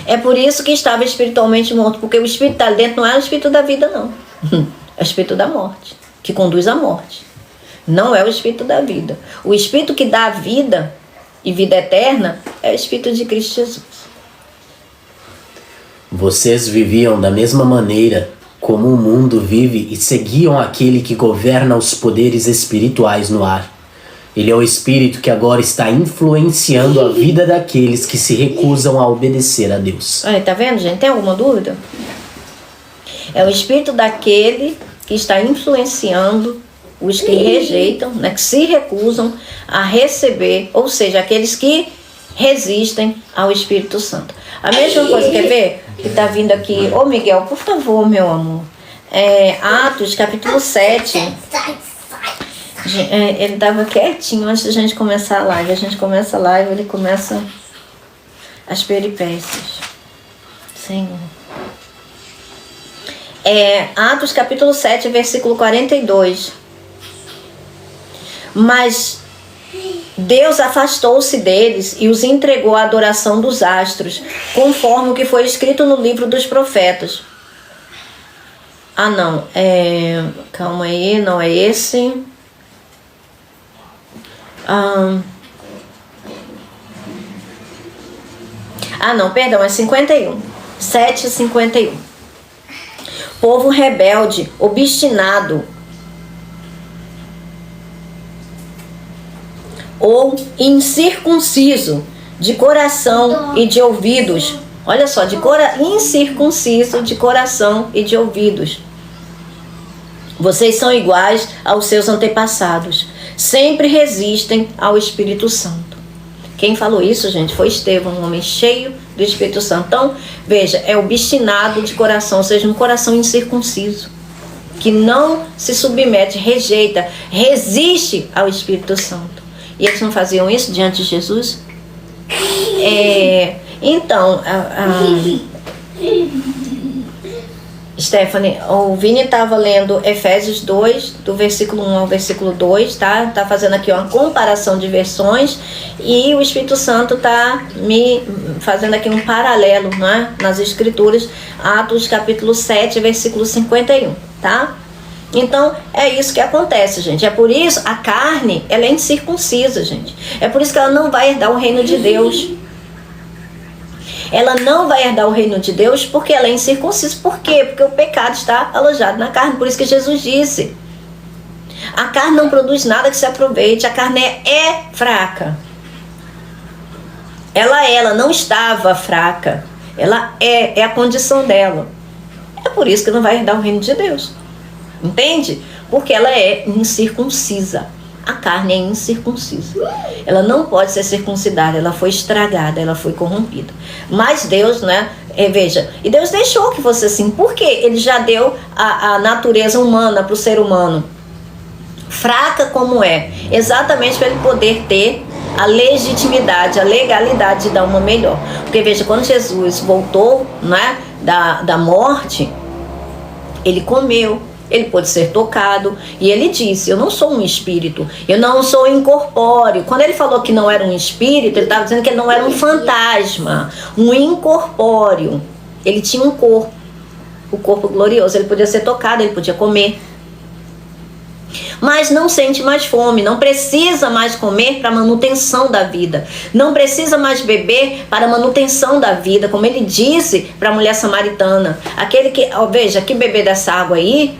É por isso que estava espiritualmente morto, porque o espírito que está dentro não é o espírito da vida, não. É o espírito da morte, que conduz à morte. Não é o espírito da vida. O espírito que dá vida e vida eterna é o Espírito de Cristo Jesus.
Vocês viviam da mesma maneira como o mundo vive e seguiam aquele que governa os poderes espirituais no ar. Ele é o espírito que agora está influenciando a vida daqueles que se recusam a obedecer a Deus.
Aí, tá vendo, gente? Tem alguma dúvida? É o espírito daquele que está influenciando os que rejeitam, né, que se recusam a receber, ou seja, aqueles que resistem ao Espírito Santo. A mesma coisa, quer ver? Que está vindo aqui. Ô Miguel, por favor, meu amor. Atos, capítulo 7. Ele estava quietinho antes da gente começar a live. A gente começa a live, ele começa as peripécias. Senhor. Atos, capítulo 7, versículo 42. Mas Deus afastou-se deles e os entregou à adoração dos astros, conforme o que foi escrito no livro dos profetas. Ah, não. Calma aí, não é esse. Não, perdão, é 51. 7:51. Povo rebelde, obstinado, ou incircunciso de coração e de ouvidos. Olha só, incircunciso de coração e de ouvidos. Vocês são iguais aos seus antepassados. Sempre resistem ao Espírito Santo. Quem falou isso, gente, foi Estevão, um homem cheio do Espírito Santo. Então, veja, é obstinado de coração, ou seja, um coração incircunciso, que não se submete, rejeita, resiste ao Espírito Santo. E eles não faziam isso diante de Jesus? Então, Stephanie, o Vini estava lendo Efésios 2, do versículo 1 ao versículo 2, tá? Tá fazendo aqui uma comparação de versões e o Espírito Santo tá me fazendo aqui um paralelo, né? Nas Escrituras, Atos capítulo 7, versículo 51, tá? Então, é isso que acontece, gente. É por isso, a carne, ela é incircuncisa, gente. É por isso que ela não vai herdar o reino de Deus. Ela não vai herdar o reino de Deus porque ela é incircuncisa. Por quê? Porque o pecado está alojado na carne. Por isso que Jesus disse: a carne não produz nada que se aproveite. A carne é fraca. Ela não estava fraca. Ela é a condição dela. É por isso que não vai herdar o reino de Deus. Entende? Porque ela é incircuncisa. A carne é incircuncisa. Ela não pode ser circuncidada. Ela foi estragada, ela foi corrompida. Mas Deus, né? Veja, e Deus deixou que fosse assim. Por quê? Ele já deu a natureza humana para o ser humano. Fraca como é. Exatamente para ele poder ter a legitimidade, a legalidade de dar uma melhor. Porque veja, quando Jesus voltou, né, da morte, ele comeu. Ele pôde ser tocado. E ele disse: eu não sou um espírito, eu não sou incorpóreo. Quando ele falou que não era um espírito, ele estava dizendo que ele não era um fantasma, um incorpóreo. Ele tinha um corpo, o corpo glorioso. Ele podia ser tocado, ele podia comer. Mas não sente mais fome, não precisa mais comer para manutenção da vida, não precisa mais beber para manutenção da vida, como ele disse para a mulher samaritana: aquele que, veja, que beber dessa água aí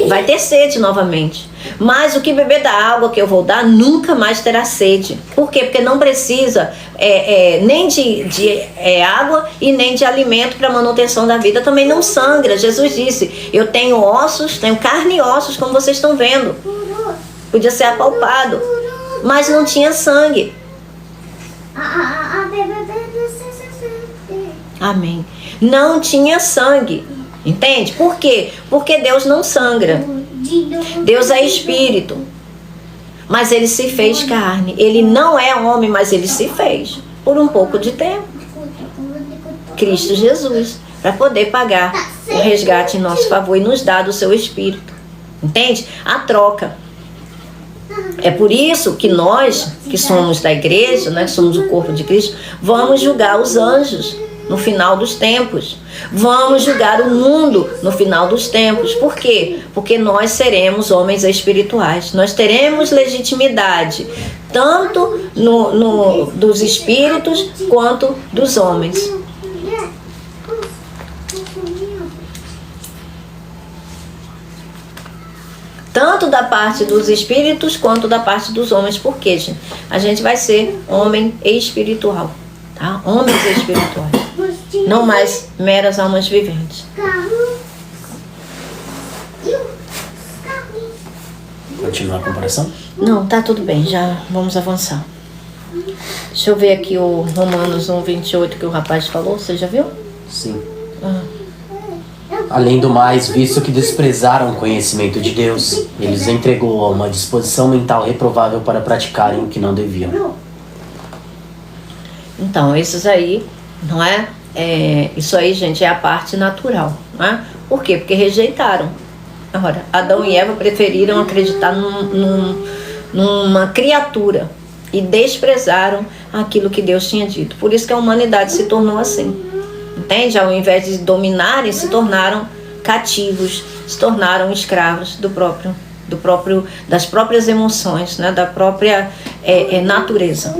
vai ter sede novamente, mas o que beber da água que eu vou dar nunca mais terá sede. Por quê? Porque não precisa nem de água e nem de alimento para manutenção da vida. Também não sangra. Jesus disse: eu tenho ossos, tenho carne e ossos, como vocês estão vendo. Podia ser apalpado, mas não tinha sangue. Amém. Não tinha sangue. Entende? Por quê? Porque Deus não sangra. Deus é espírito. Mas ele se fez carne. Ele não é homem, mas ele se fez por um pouco de tempo. Cristo Jesus, para poder pagar o resgate em nosso favor e nos dar do seu espírito. Entende? A troca. É por isso que nós, que somos da igreja, né, somos o corpo de Cristo, vamos julgar os anjos no final dos tempos. Vamos julgar o mundo no final dos tempos. Por quê? Porque nós seremos homens espirituais. Nós teremos legitimidade, tanto dos espíritos quanto dos homens. Tanto da parte dos espíritos quanto da parte dos homens. Por quê, gente? A gente vai ser homem espiritual. Tá? Homens espirituais. Não mais meras almas viventes.
continuar a comparação?
Não, tá tudo bem, já vamos avançar. Deixa eu ver aqui o Romanos 1:28 que o rapaz falou, você já viu?
Sim. Além do mais, visto que desprezaram o conhecimento de Deus, ele os entregou a uma disposição mental reprovável para praticarem o que não deviam.
Então, esses aí, não é? Isso aí, gente, é a parte natural, não é? Por quê? Porque rejeitaram. Agora, Adão e Eva preferiram acreditar numa criatura e desprezaram aquilo que Deus tinha dito. Por isso que a humanidade se tornou assim. Entende? Ao invés de dominarem, se tornaram cativos, se tornaram escravos das próprias emoções, né? Da própria natureza.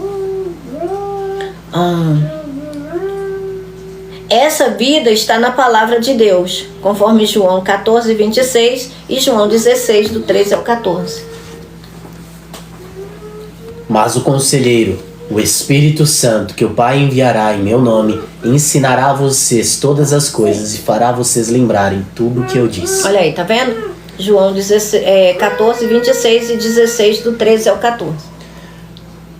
Essa vida está na palavra de Deus, conforme João 14:26 e João 16, do 13 ao 14.
Mas o Conselheiro, o Espírito Santo, que o Pai enviará em meu nome, ensinará a vocês todas as coisas e fará vocês lembrarem tudo o que eu disse.
Olha aí, tá vendo? João 14:26 e 16, do 13 ao 14.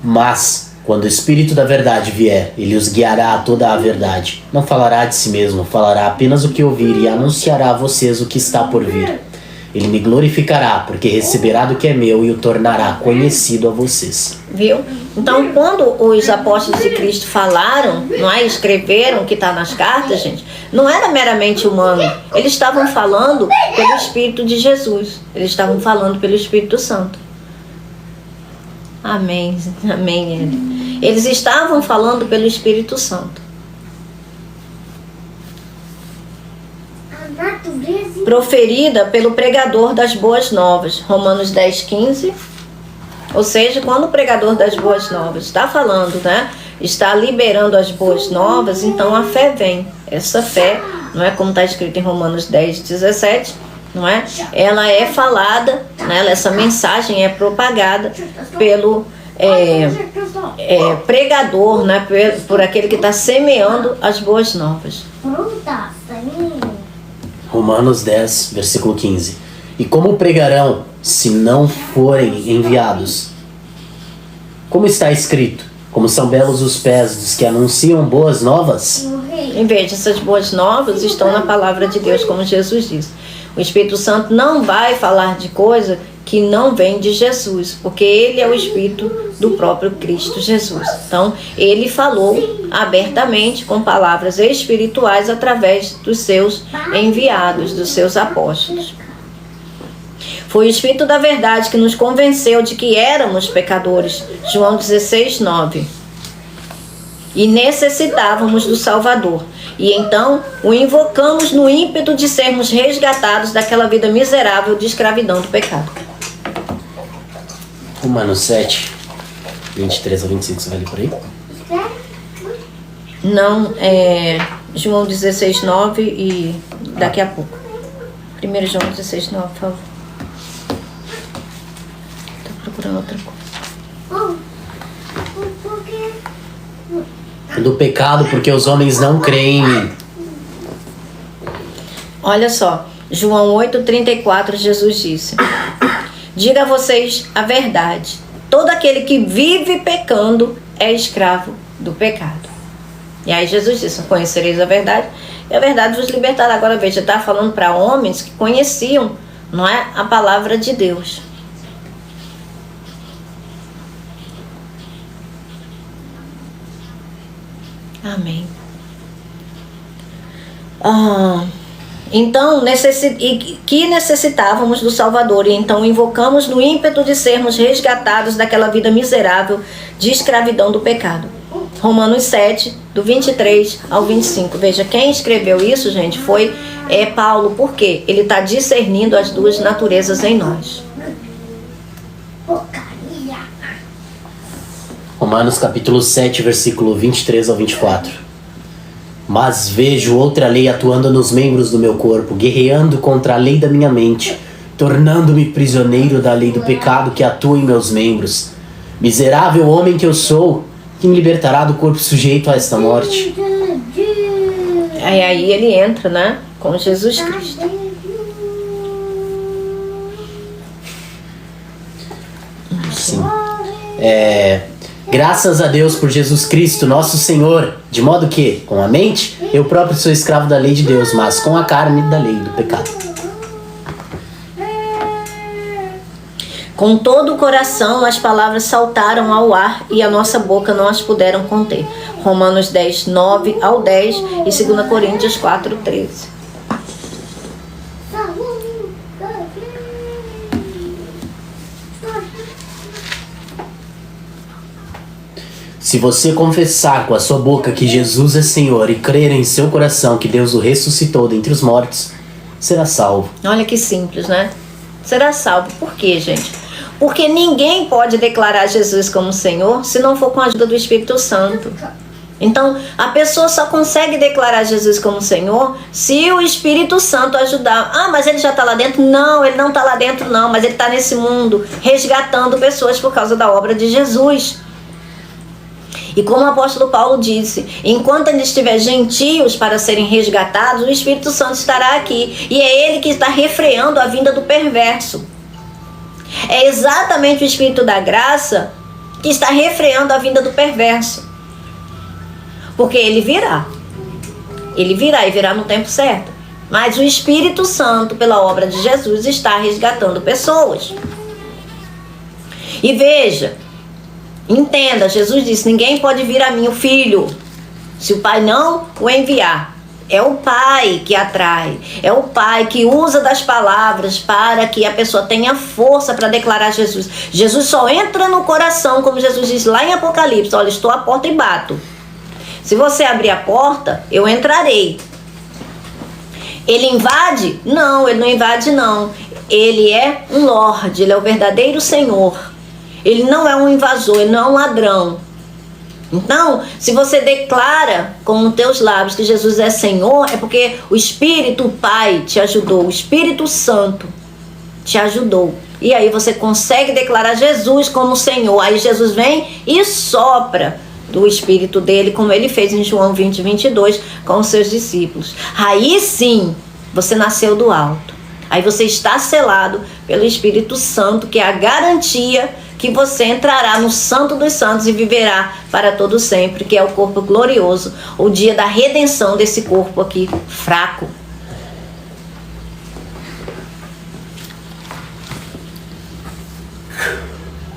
Mas, quando o Espírito da verdade vier, ele os guiará a toda a verdade. Não falará de si mesmo, falará apenas o que ouvir e anunciará a vocês o que está por vir. Ele me glorificará, porque receberá do que é meu e o tornará conhecido a vocês.
Viu? Então, quando os apóstolos de Cristo falaram, não é? Escreveram o que está nas cartas, gente, não era meramente humano. Eles estavam falando pelo Espírito de Jesus. Eles estavam falando pelo Espírito Santo. Amém. Amém. Eles estavam falando pelo Espírito Santo. Proferida pelo pregador das boas novas. Romanos 10:15. Ou seja, quando o pregador das boas novas está falando, né? Está liberando as boas novas, então a fé vem. Essa fé, não é como está escrito em Romanos 10:17, não é? Ela é falada, né? Essa mensagem é propagada pelo pregador, né? Por aquele que está semeando as boas novas.
Romanos 10, versículo 15. E como pregarão se não forem enviados? Como está escrito? Como são belos os pés dos que anunciam boas novas?
Em vez dessas boas novas, estão na palavra de Deus, como Jesus disse. O Espírito Santo não vai falar de coisa que não vem de Jesus, porque ele é o Espírito do próprio Cristo Jesus. Então, ele falou abertamente com palavras espirituais através dos seus enviados, dos seus apóstolos. Foi o Espírito da verdade que nos convenceu de que éramos pecadores. João 16:9. E necessitávamos do Salvador. E então o invocamos no ímpeto de sermos resgatados daquela vida miserável de escravidão do pecado.
Romanos 7, 23 a 25, você vai ler por aí?
Não, João 16:9 e daqui a pouco. 1 João 16:9, por favor. Estou procurando outra coisa.
Do pecado, porque os homens não creem em mim.
Olha só, João 8:34, Jesus disse: diga a vocês a verdade. Todo aquele que vive pecando é escravo do pecado. E aí Jesus disse: conhecereis a verdade, e a verdade vos libertará. Agora veja, está falando para homens que conheciam, não é, a palavra de Deus. Amém. Então, que necessitávamos do Salvador, e então invocamos no ímpeto de sermos resgatados daquela vida miserável de escravidão do pecado. Romanos 7, do 23 ao 25. Veja, quem escreveu isso, gente, foi Paulo. Por quê? Ele está discernindo as duas naturezas em nós.
Romanos capítulo 7, versículo 23 ao 24. Mas vejo outra lei atuando nos membros do meu corpo, guerreando contra a lei da minha mente, tornando-me prisioneiro da lei do pecado que atua em meus membros. Miserável homem que eu sou, quem me libertará do corpo sujeito a esta morte?
Aí ele entra, né, com Jesus Cristo.
Sim. Graças a Deus por Jesus Cristo, nosso Senhor, de modo que, com a mente, eu próprio sou escravo da lei de Deus, mas com a carne, da lei do pecado.
Com todo o coração as palavras saltaram ao ar e a nossa boca não as puderam conter. Romanos 10, 9 ao 10 e 2 Coríntios 4, 13.
Se você confessar com a sua boca que Jesus é Senhor e crer em seu coração que Deus o ressuscitou dentre os mortos, será salvo.
Olha que simples, né? Será salvo. Por quê, gente? Porque ninguém pode declarar Jesus como Senhor se não for com a ajuda do Espírito Santo. Então, a pessoa só consegue declarar Jesus como Senhor se o Espírito Santo ajudar. Ah, mas ele já está lá dentro? Não, ele não está lá dentro não, mas ele está nesse mundo resgatando pessoas por causa da obra de Jesus. E como o apóstolo Paulo disse, enquanto ainda estiver gentios para serem resgatados, o Espírito Santo estará aqui. E é ele que está refreando a vinda do perverso. É exatamente o Espírito da graça que está refreando a vinda do perverso. Porque ele virá. Ele virá e virá no tempo certo. Mas o Espírito Santo, pela obra de Jesus, está resgatando pessoas. E veja, entenda, Jesus disse, ninguém pode vir a mim, o Filho, se o Pai não o enviar. É o Pai que atrai, é o Pai que usa das palavras para que a pessoa tenha força para declarar Jesus. Jesus só entra no coração, como Jesus diz lá em Apocalipse, olha, estou à porta e bato. Se você abrir a porta, eu entrarei. Ele invade? Não, ele não invade não. Ele é um Lorde, ele é o verdadeiro Senhor. Ele não é um invasor, ele não é um ladrão. Então, se você declara com os teus lábios que Jesus é Senhor, é porque o Espírito Pai te ajudou, o Espírito Santo te ajudou. E aí você consegue declarar Jesus como Senhor. Aí Jesus vem e sopra do Espírito dele, como ele fez em João 20, 22, com os seus discípulos. Aí sim, você nasceu do alto. Aí você está selado pelo Espírito Santo, que é a garantia que você entrará no Santo dos Santos e viverá para todo sempre, que é o corpo glorioso, o dia da redenção desse corpo aqui fraco.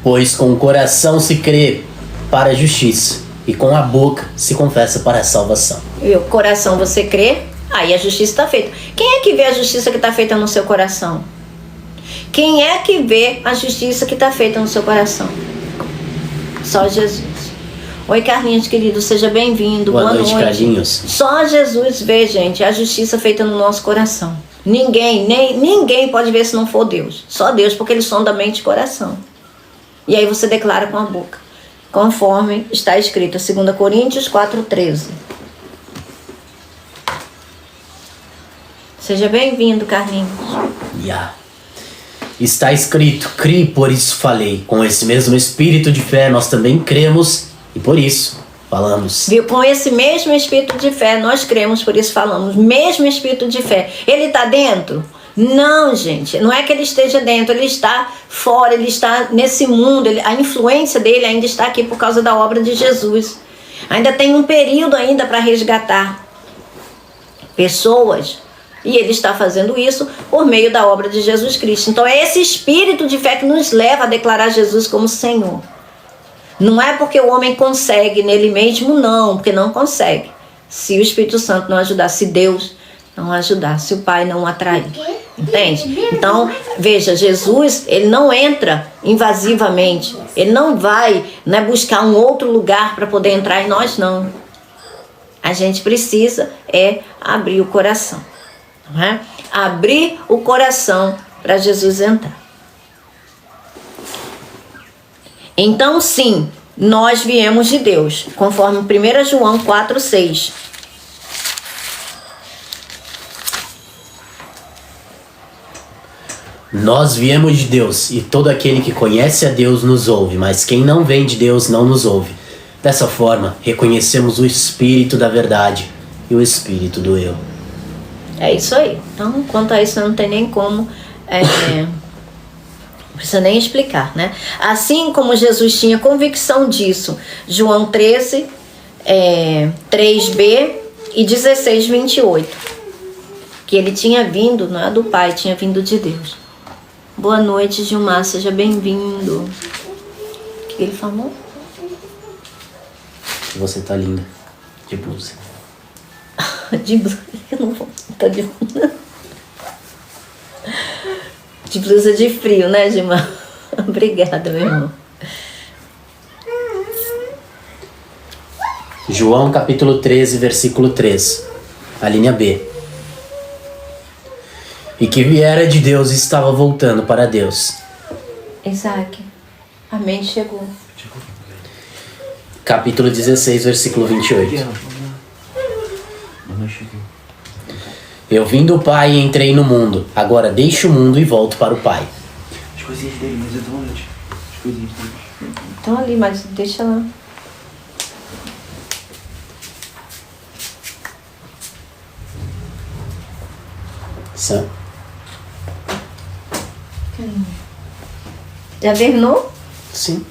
Pois com o coração se crê para a justiça e com a boca se confessa para a salvação.
E o coração você crê, aí a justiça está feita. Quem é que vê a justiça que está feita no seu coração? Quem é que vê a justiça que está feita no seu coração? Só Jesus. Oi, Carlinhos, querido, seja bem-vindo.
Boa noite, Carlinhos.
Só Jesus vê, gente, a justiça feita no nosso coração. Ninguém pode ver se não for Deus. Só Deus, porque Ele sonda mente e coração. E aí você declara com a boca, conforme está escrito, 2 Coríntios 4:13. Seja bem-vindo, Carlinhos.
Está escrito, criei, por isso falei. Com esse mesmo espírito de fé nós também cremos e por isso falamos.
Viu? Com esse mesmo espírito de fé nós cremos, por isso falamos. Mesmo espírito de fé. Ele está dentro? Não, gente. Não é que ele esteja dentro. Ele está fora. Ele está nesse mundo. A influência dele ainda está aqui por causa da obra de Jesus. Ainda tem um período ainda para resgatar pessoas. E ele está fazendo isso por meio da obra de Jesus Cristo. Então é esse espírito de fé que nos leva a declarar Jesus como Senhor. Não é porque o homem consegue nele mesmo, não. Porque não consegue. Se o Espírito Santo não ajudar, se Deus não ajudar, se o Pai não atrair. Entende? Então, veja, Jesus, ele não entra invasivamente. Ele não vai, né, buscar um outro lugar para poder entrar em nós, não. A gente precisa abrir o coração. Não é? Abrir o coração para Jesus entrar. Então sim, nós viemos de Deus, conforme 1 João 4:6.
Nós viemos de Deus e todo aquele que conhece a Deus nos ouve, mas quem não vem de Deus não nos ouve. Dessa forma, reconhecemos o Espírito da verdade e o Espírito do erro. É
isso aí. Então, quanto a isso, não tem nem como precisa nem explicar, né? Assim como Jesus tinha convicção disso, João 13, 3b e 16, 28. Que ele tinha vindo, não é do Pai, tinha vindo de Deus. Boa noite, Gilmar, seja bem-vindo. O que ele falou?
Você tá linda. De blusa.
De blusa, eu não vou. Tô de blusa. De blusa de frio, né, Gilmar? Obrigada, meu irmão.
João capítulo 13, versículo 3. A linha B. E que viera de Deus e estava voltando para Deus.
Isaac. Amém, chegou.
Capítulo 16, versículo 28. Eu vim do Pai e entrei no mundo. Agora deixo o mundo e volto para o Pai.
As coisinhas dele, mas eu tô longe. As coisinhas dele.
Estão ali, mas deixa lá.
Sam.
Já terminou?
Sim.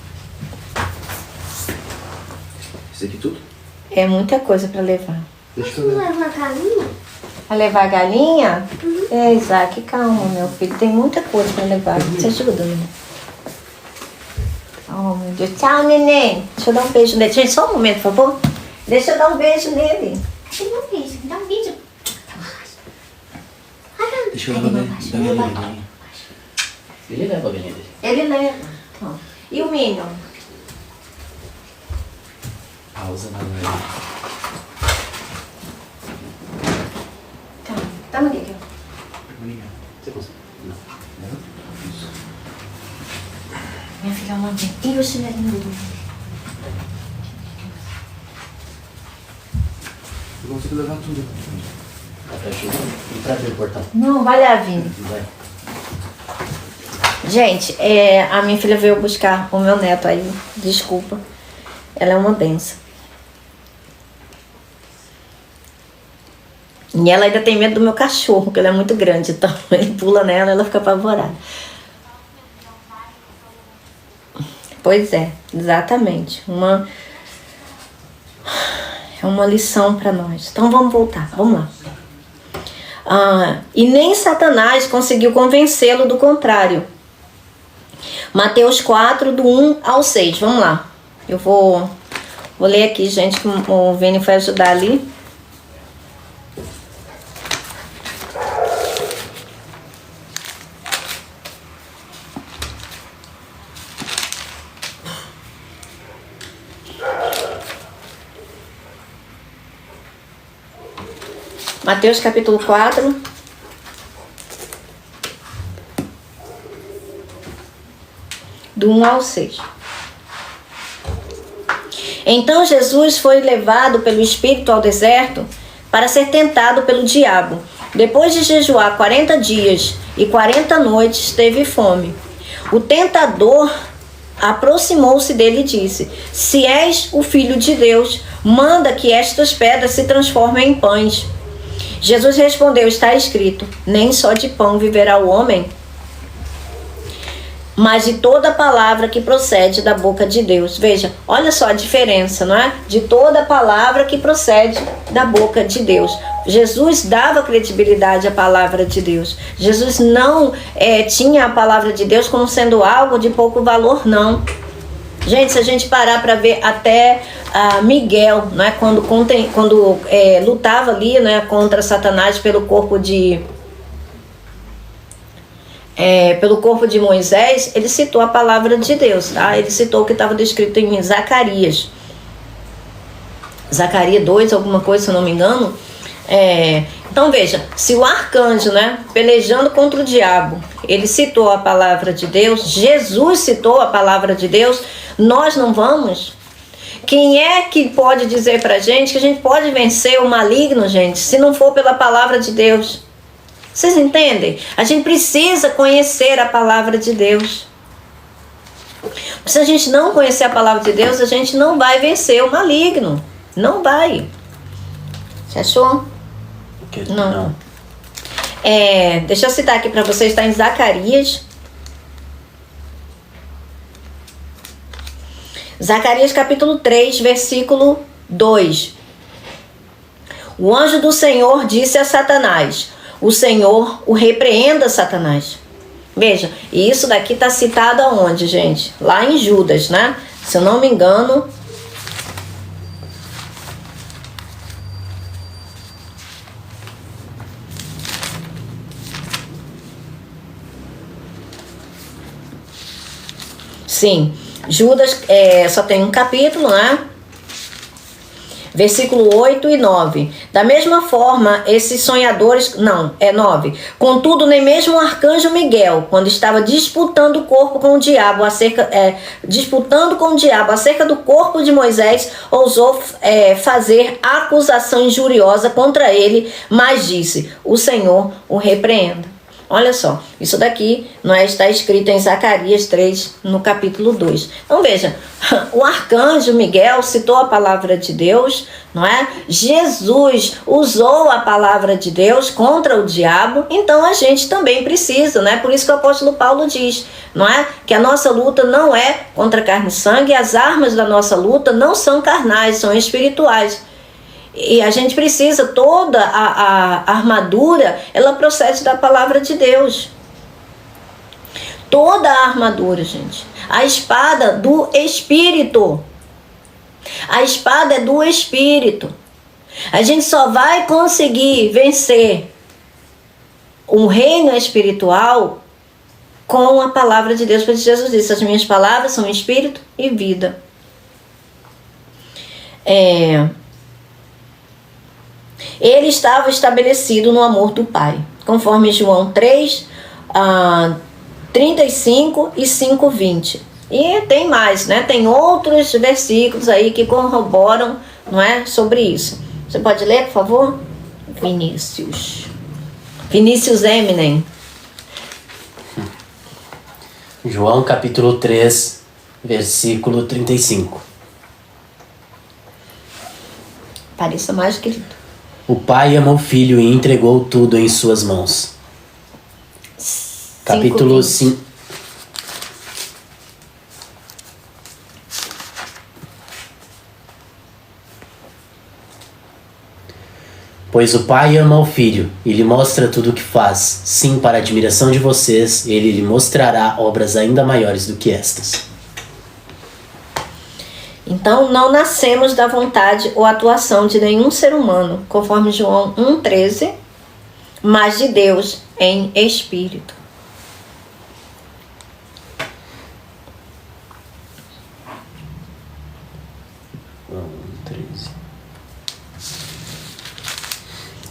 Isso aqui tudo?
É muita coisa para levar.
Deixa eu ver.
Leva a caminha?
Vai levar a galinha? É, Isaac, calma, meu filho. Tem muita coisa para levar. Te ajuda, né? Oh, meu Deus. Tchau, neném. Deixa eu dar um beijo nele. Gente, só um momento, por favor. Deixa eu dar um beijo nele.
Cadê meu beijo? Me dá um beijo.
Deixa eu levar a galinha.
Ele leva a galinha dele.
Ele leva. Ó. E o Minion?
Pausa na live.
Calma. Toma aqui.
Você consegue? Não.
Isso.
Minha filha, ela vem. E o chinelinho dele?
Eu consigo levar tudo.
Dá pra ajudar? E pra abrir o portão?
Não, vai lá, Vini.
Vai.
Gente, a minha filha veio buscar o meu neto aí. Desculpa. Ela é uma benção. E ela ainda tem medo do meu cachorro, porque ele é muito grande. Então ele pula nela e ela fica apavorada. Pois é, exatamente. É uma lição para nós. Então vamos voltar, vamos lá. E nem Satanás conseguiu convencê-lo do contrário. Mateus 4, do 1 ao 6. Vamos lá. Eu vou ler aqui, gente, que o Vini foi ajudar ali. Mateus capítulo 4. Do 1 ao 6. Então Jesus foi levado pelo Espírito ao deserto para ser tentado pelo diabo. Depois de jejuar 40 dias e 40 noites, teve fome. O tentador aproximou-se dele e disse: Se és o Filho de Deus, manda que estas pedras se transformem em pães. Jesus respondeu: Está escrito, nem só de pão viverá o homem, mas de toda palavra que procede da boca de Deus. Veja, olha só a diferença, não é? De toda palavra que procede da boca de Deus. Jesus dava credibilidade à palavra de Deus. Jesus não tinha a palavra de Deus como sendo algo de pouco valor, não. Gente, se a gente parar para ver até Miguel, né, quando lutava ali, né, contra Satanás pelo corpo de Moisés, ele citou a palavra de Deus, tá? Ele citou o que estava descrito em Zacarias 2, alguma coisa, se eu não me engano. Então veja, se o arcanjo, né, pelejando contra o diabo, ele citou a palavra de Deus, Jesus citou a palavra de Deus, nós não vamos? Quem é que pode dizer pra gente que a gente pode vencer o maligno, gente, se não for pela palavra de Deus? Vocês entendem? A gente precisa conhecer a palavra de Deus. Se a gente não conhecer a palavra de Deus, a gente não vai vencer o maligno. Não vai. Você achou? Não. Deixa eu citar aqui para vocês, está em Zacarias. Zacarias capítulo 3, versículo 2. O anjo do Senhor disse a Satanás: o Senhor o repreenda, Satanás. Veja, e isso daqui está citado aonde, gente? Lá em Judas, né? Se eu não me engano. Sim, Judas só tem um capítulo, né? Versículo 8 e 9. Da mesma forma, esses sonhadores... Não, é 9. Contudo, nem mesmo o arcanjo Miguel, quando estava disputando o corpo com o diabo acerca do corpo de Moisés, ousou fazer acusação injuriosa contra ele, mas disse: o Senhor o repreenda. Olha só, isso daqui está escrito em Zacarias 3, no capítulo 2. Então veja, o arcanjo Miguel citou a palavra de Deus, não é? Jesus usou a palavra de Deus contra o diabo, então a gente também precisa, né? Por isso que o apóstolo Paulo diz, não é? Que a nossa luta não é contra carne e sangue, as armas da nossa luta não são carnais, são espirituais. E a gente precisa, toda a armadura, ela procede da palavra de Deus. Toda a armadura, gente. A espada do Espírito. A espada é do Espírito. A gente só vai conseguir vencer um reino espiritual com a palavra de Deus. Porque Jesus disse: as minhas palavras são espírito e vida. Ele estava estabelecido no amor do Pai, conforme João 3, 35 e 5, 20. E tem mais, né? Tem outros versículos aí que corroboram, não é, sobre isso. Você pode ler, por favor? Vinícius Eminem.
João capítulo 3, versículo 35.
Pareça mais querido.
O Pai amou o Filho e entregou tudo em suas mãos. Capítulo 5. Pois o Pai ama o Filho e lhe mostra tudo o que faz. Sim, para a admiração de vocês, ele lhe mostrará obras ainda maiores do que estas.
Então, não nascemos da vontade ou atuação de nenhum ser humano, conforme João 1,13, mas de Deus em espírito.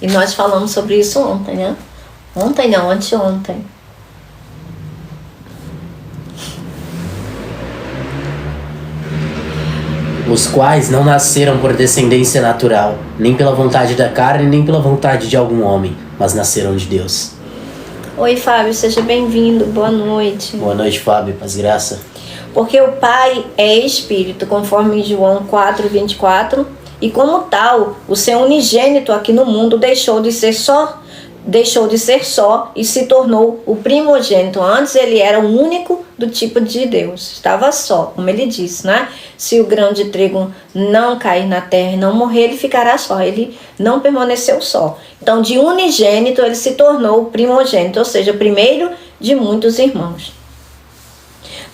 E nós falamos sobre isso ontem, né? Ontem não, anteontem.
Os quais não nasceram por descendência natural, nem pela vontade da carne, nem pela vontade de algum homem, mas nasceram de Deus.
Oi, Fábio, seja bem-vindo, boa noite.
Boa noite, Fábio, paz e graça.
Porque o Pai é Espírito, conforme João 4, 24, e como tal, o seu unigênito aqui no mundo deixou de ser só e se tornou o primogênito. Antes ele era o único do tipo de Deus, estava só, como ele disse, né? Se o grão de trigo não cair na terra e não morrer, ele ficará só, ele não permaneceu só. Então, de unigênito, ele se tornou o primogênito, ou seja, o primeiro de muitos irmãos.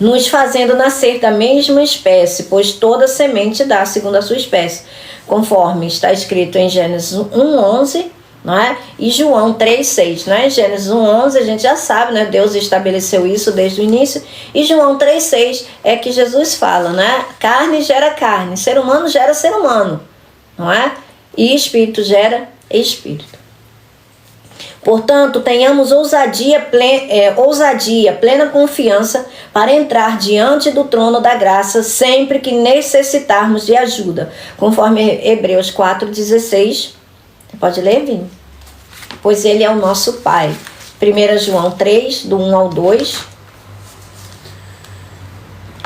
Nos fazendo nascer da mesma espécie, pois toda semente dá segundo a sua espécie, conforme está escrito em Gênesis 1:11, não é? E João 3,6, né? Gênesis 1:11 a gente já sabe, né? Deus estabeleceu isso desde o início. E João 3,6 é que Jesus fala, né? Carne gera carne, ser humano gera ser humano, não é? E espírito gera espírito. Portanto, tenhamos ousadia, plena confiança para entrar diante do trono da graça sempre que necessitarmos de ajuda, conforme Hebreus 4,16. Pode ler, Vini? Pois ele é o nosso Pai. 1 João 3, do 1 ao 2.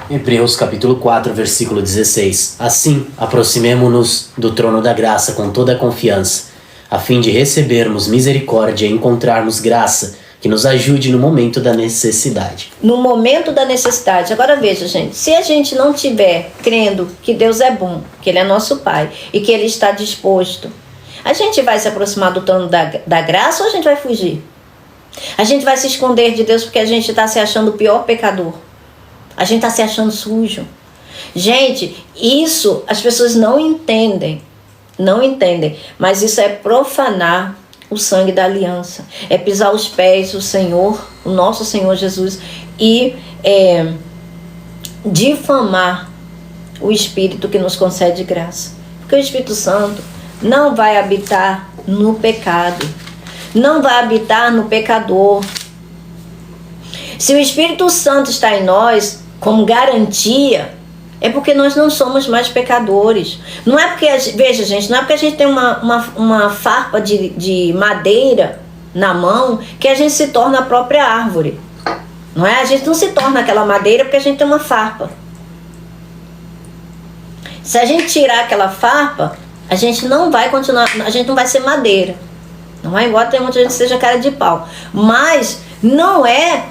Hebreus capítulo 4, versículo 16. Assim, aproximemo-nos do trono da graça com toda a confiança, a fim de recebermos misericórdia e encontrarmos graça que nos ajude no momento da necessidade.
No momento da necessidade. Agora veja, gente, se a gente não tiver crendo que Deus é bom, que Ele é nosso Pai e que Ele está disposto, a gente vai se aproximar do trono da graça ou a gente vai fugir? A gente vai se esconder de Deus porque a gente está se achando o pior pecador. A gente está se achando sujo. Gente, isso as pessoas não entendem. Não entendem. Mas isso é profanar o sangue da aliança. É pisar os pés do Senhor, o nosso Senhor Jesus, e difamar o Espírito que nos concede graça. Porque o Espírito Santo não vai habitar no pecado. Não vai habitar no pecador. Se o Espírito Santo está em nós, como garantia, é porque nós não somos mais pecadores. Não é porque, veja gente, não é porque a gente tem uma farpa de madeira na mão que a gente se torna a própria árvore. Não é? A gente não se torna aquela madeira porque a gente tem uma farpa. Se a gente tirar aquela farpa, a gente não vai continuar, a gente não vai ser madeira. Não é igual tem muita gente que seja cara de pau. Mas não é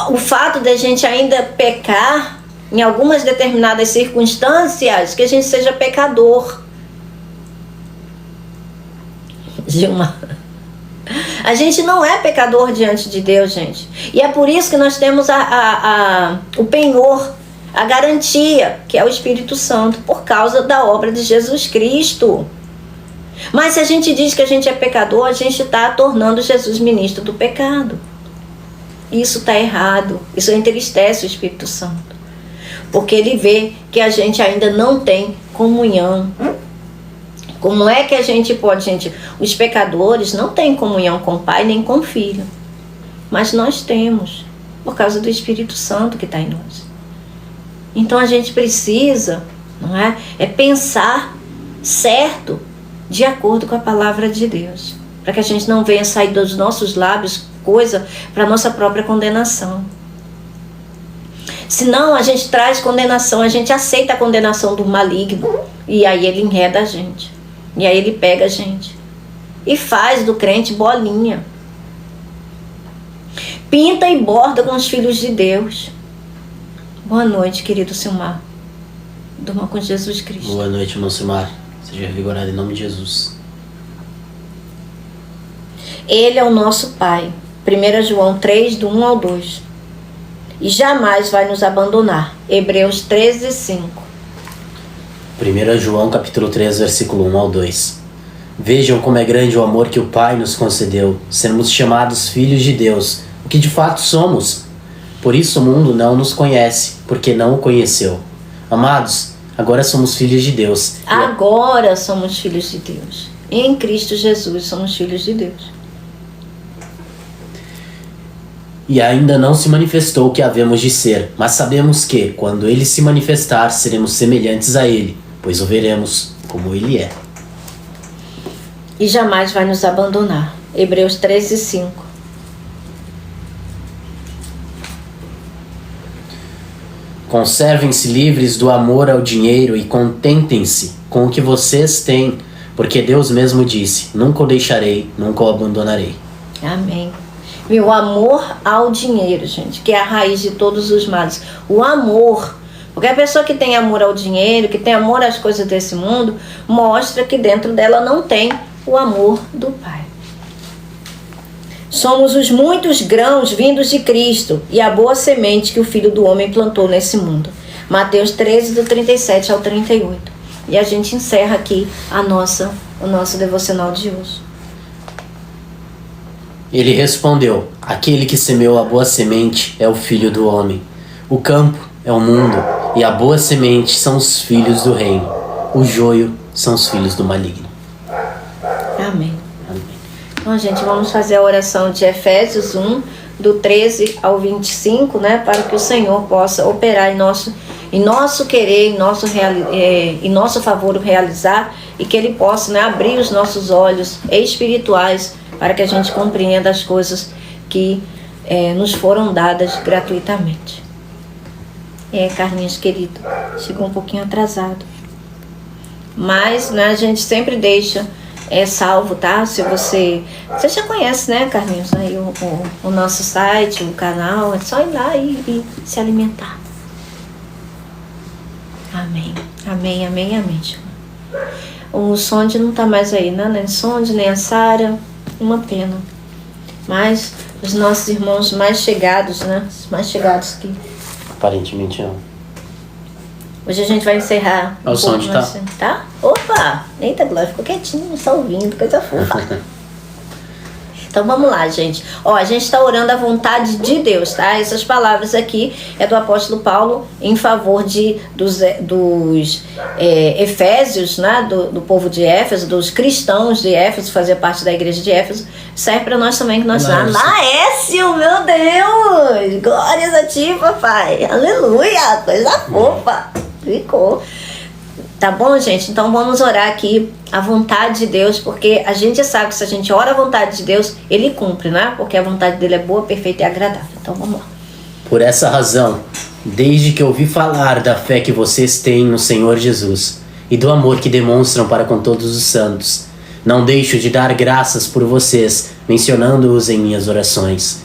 o fato de a gente ainda pecar em algumas determinadas circunstâncias que a gente seja pecador. Gilmar, a gente não é pecador diante de Deus, gente. E é por isso que nós temos o penhor, a garantia, que é o Espírito Santo, por causa da obra de Jesus Cristo. Mas se a gente diz que a gente é pecador, a gente está tornando Jesus ministro do pecado. Isso está errado. Isso entristece o Espírito Santo. Porque ele vê que a gente ainda não tem comunhão. Como é que a gente pode, gente? Os pecadores não têm comunhão com o Pai nem com o Filho. Mas nós temos, por causa do Espírito Santo que está em nós. Então a gente precisa, não é? É pensar certo, de acordo com a palavra de Deus. Para que a gente não venha sair dos nossos lábios coisa para nossa própria condenação. Senão a gente traz condenação, a gente aceita a condenação do maligno. E aí ele enreda a gente. E aí ele pega a gente. E faz do crente bolinha. Pinta e borda com os filhos de Deus. Boa noite, querido Silmar. Durma com Jesus Cristo.
Boa noite, irmão Silmar. Seja revigorado em nome de Jesus.
Ele é o nosso Pai. 1 João 3, do 1 ao 2. E jamais vai nos abandonar. Hebreus 13, 5.
1 João capítulo 3, versículo 1 ao 2. Vejam como é grande o amor que o Pai nos concedeu, sermos chamados filhos de Deus, o que de fato somos. Por isso o mundo não nos conhece, porque não o conheceu. Amados, agora somos filhos de Deus.
Agora somos filhos de Deus. Em Cristo Jesus somos filhos de Deus.
E ainda não se manifestou o que havemos de ser, mas sabemos que, quando Ele se manifestar, seremos semelhantes a Ele, pois o veremos como Ele é.
E jamais vai nos abandonar. Hebreus 13, 5.
Conservem-se livres do amor ao dinheiro e contentem-se com o que vocês têm, porque Deus mesmo disse, nunca o deixarei, nunca o abandonarei.
Amém. O amor ao dinheiro, gente, que é a raiz de todos os males. O amor. Porque a pessoa que tem amor ao dinheiro, que tem amor às coisas desse mundo, mostra que dentro dela não tem o amor do Pai. Somos os muitos grãos vindos de Cristo e a boa semente que o Filho do Homem plantou nesse mundo. Mateus 13, do 37 ao 38. E a gente encerra aqui o nosso devocional de hoje.
Ele respondeu, aquele que semeou a boa semente é o Filho do Homem. O campo é o mundo, e a boa semente são os filhos do reino. O joio são os filhos do maligno.
Amém.
Amém.
Então, gente, vamos fazer a oração de Efésios 1, do 13 ao 25, né? Para que o Senhor possa operar em nosso querer, em nosso favor realizar, e que Ele possa, né, abrir os nossos olhos espirituais para que a gente compreenda as coisas que nos foram dadas gratuitamente. Carlinhos, querido, chegou um pouquinho atrasado. Mas, né, a gente sempre deixa é salvo, tá? Se você já conhece, né, Carlinhos, aí o nosso site, o canal, é só ir lá e se alimentar. Amém, amém, amém, amém. O Sonde não tá mais aí, né? Nem Sonde, nem a Sara, uma pena. Mas os nossos irmãos mais chegados, né? Os mais chegados que...
Aparentemente não.
Hoje a gente vai encerrar.
O Sonde tá?
Tá? Opa! Eita, Glória, ficou quietinho, só ouvindo, coisa fofa. Então vamos lá, gente. Ó, a gente está orando a vontade de Deus, tá? Essas palavras aqui é do apóstolo Paulo em favor dos Efésios, né? Do povo de Éfeso, dos cristãos de Éfeso, fazer parte da igreja de Éfeso. Serve para nós também, que nós estamos. Laércio, meu Deus! Glórias a ti, papai! Aleluia! Coisa fofa! Ficou. Tá bom, gente? Então vamos orar aqui a vontade de Deus, porque a gente sabe que se a gente ora a vontade de Deus, Ele cumpre, né? Porque a vontade dele é boa, perfeita e agradável. Então vamos lá.
Por essa razão, desde que ouvi falar da fé que vocês têm no Senhor Jesus e do amor que demonstram para com todos os santos, não deixo de dar graças por vocês, mencionando-os em minhas orações.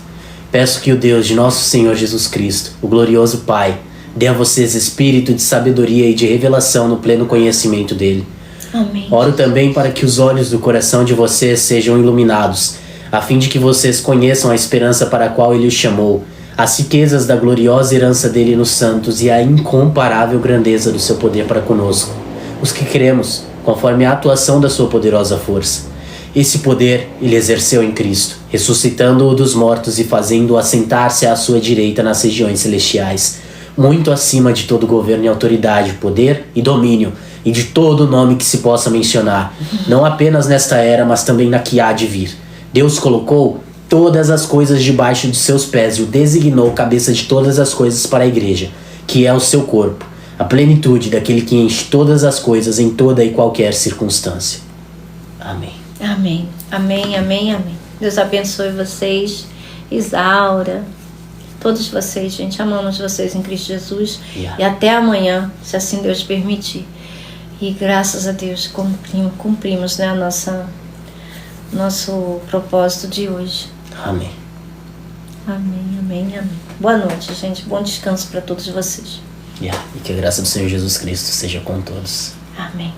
Peço que o Deus de nosso Senhor Jesus Cristo, o glorioso Pai, dê a vocês espírito de sabedoria e de revelação no pleno conhecimento dele.
Amém.
Oro também para que os olhos do coração de vocês sejam iluminados, a fim de que vocês conheçam a esperança para a qual ele os chamou, as riquezas da gloriosa herança dele nos santos e a incomparável grandeza do seu poder para conosco, os que cremos, conforme a atuação da sua poderosa força. Esse poder ele exerceu em Cristo, ressuscitando-o dos mortos e fazendo-o assentar-se à sua direita nas regiões celestiais, muito acima de todo governo e autoridade, poder e domínio, e de todo nome que se possa mencionar, não apenas nesta era, mas também na que há de vir. Deus colocou todas as coisas debaixo de seus pés e o designou cabeça de todas as coisas para a igreja, que é o seu corpo, a plenitude daquele que enche todas as coisas em toda e qualquer circunstância. Amém.
Amém, amém, amém, amém. Deus abençoe vocês, Isaura, todos vocês, gente. Amamos vocês em Cristo Jesus.
Yeah.
E até amanhã, se assim Deus permitir. E graças a Deus cumprimos, né, nosso propósito de hoje.
Amém.
Amém, amém, amém. Boa noite, gente. Bom descanso para todos vocês.
Yeah. E que a graça do Senhor Jesus Cristo seja com todos.
Amém.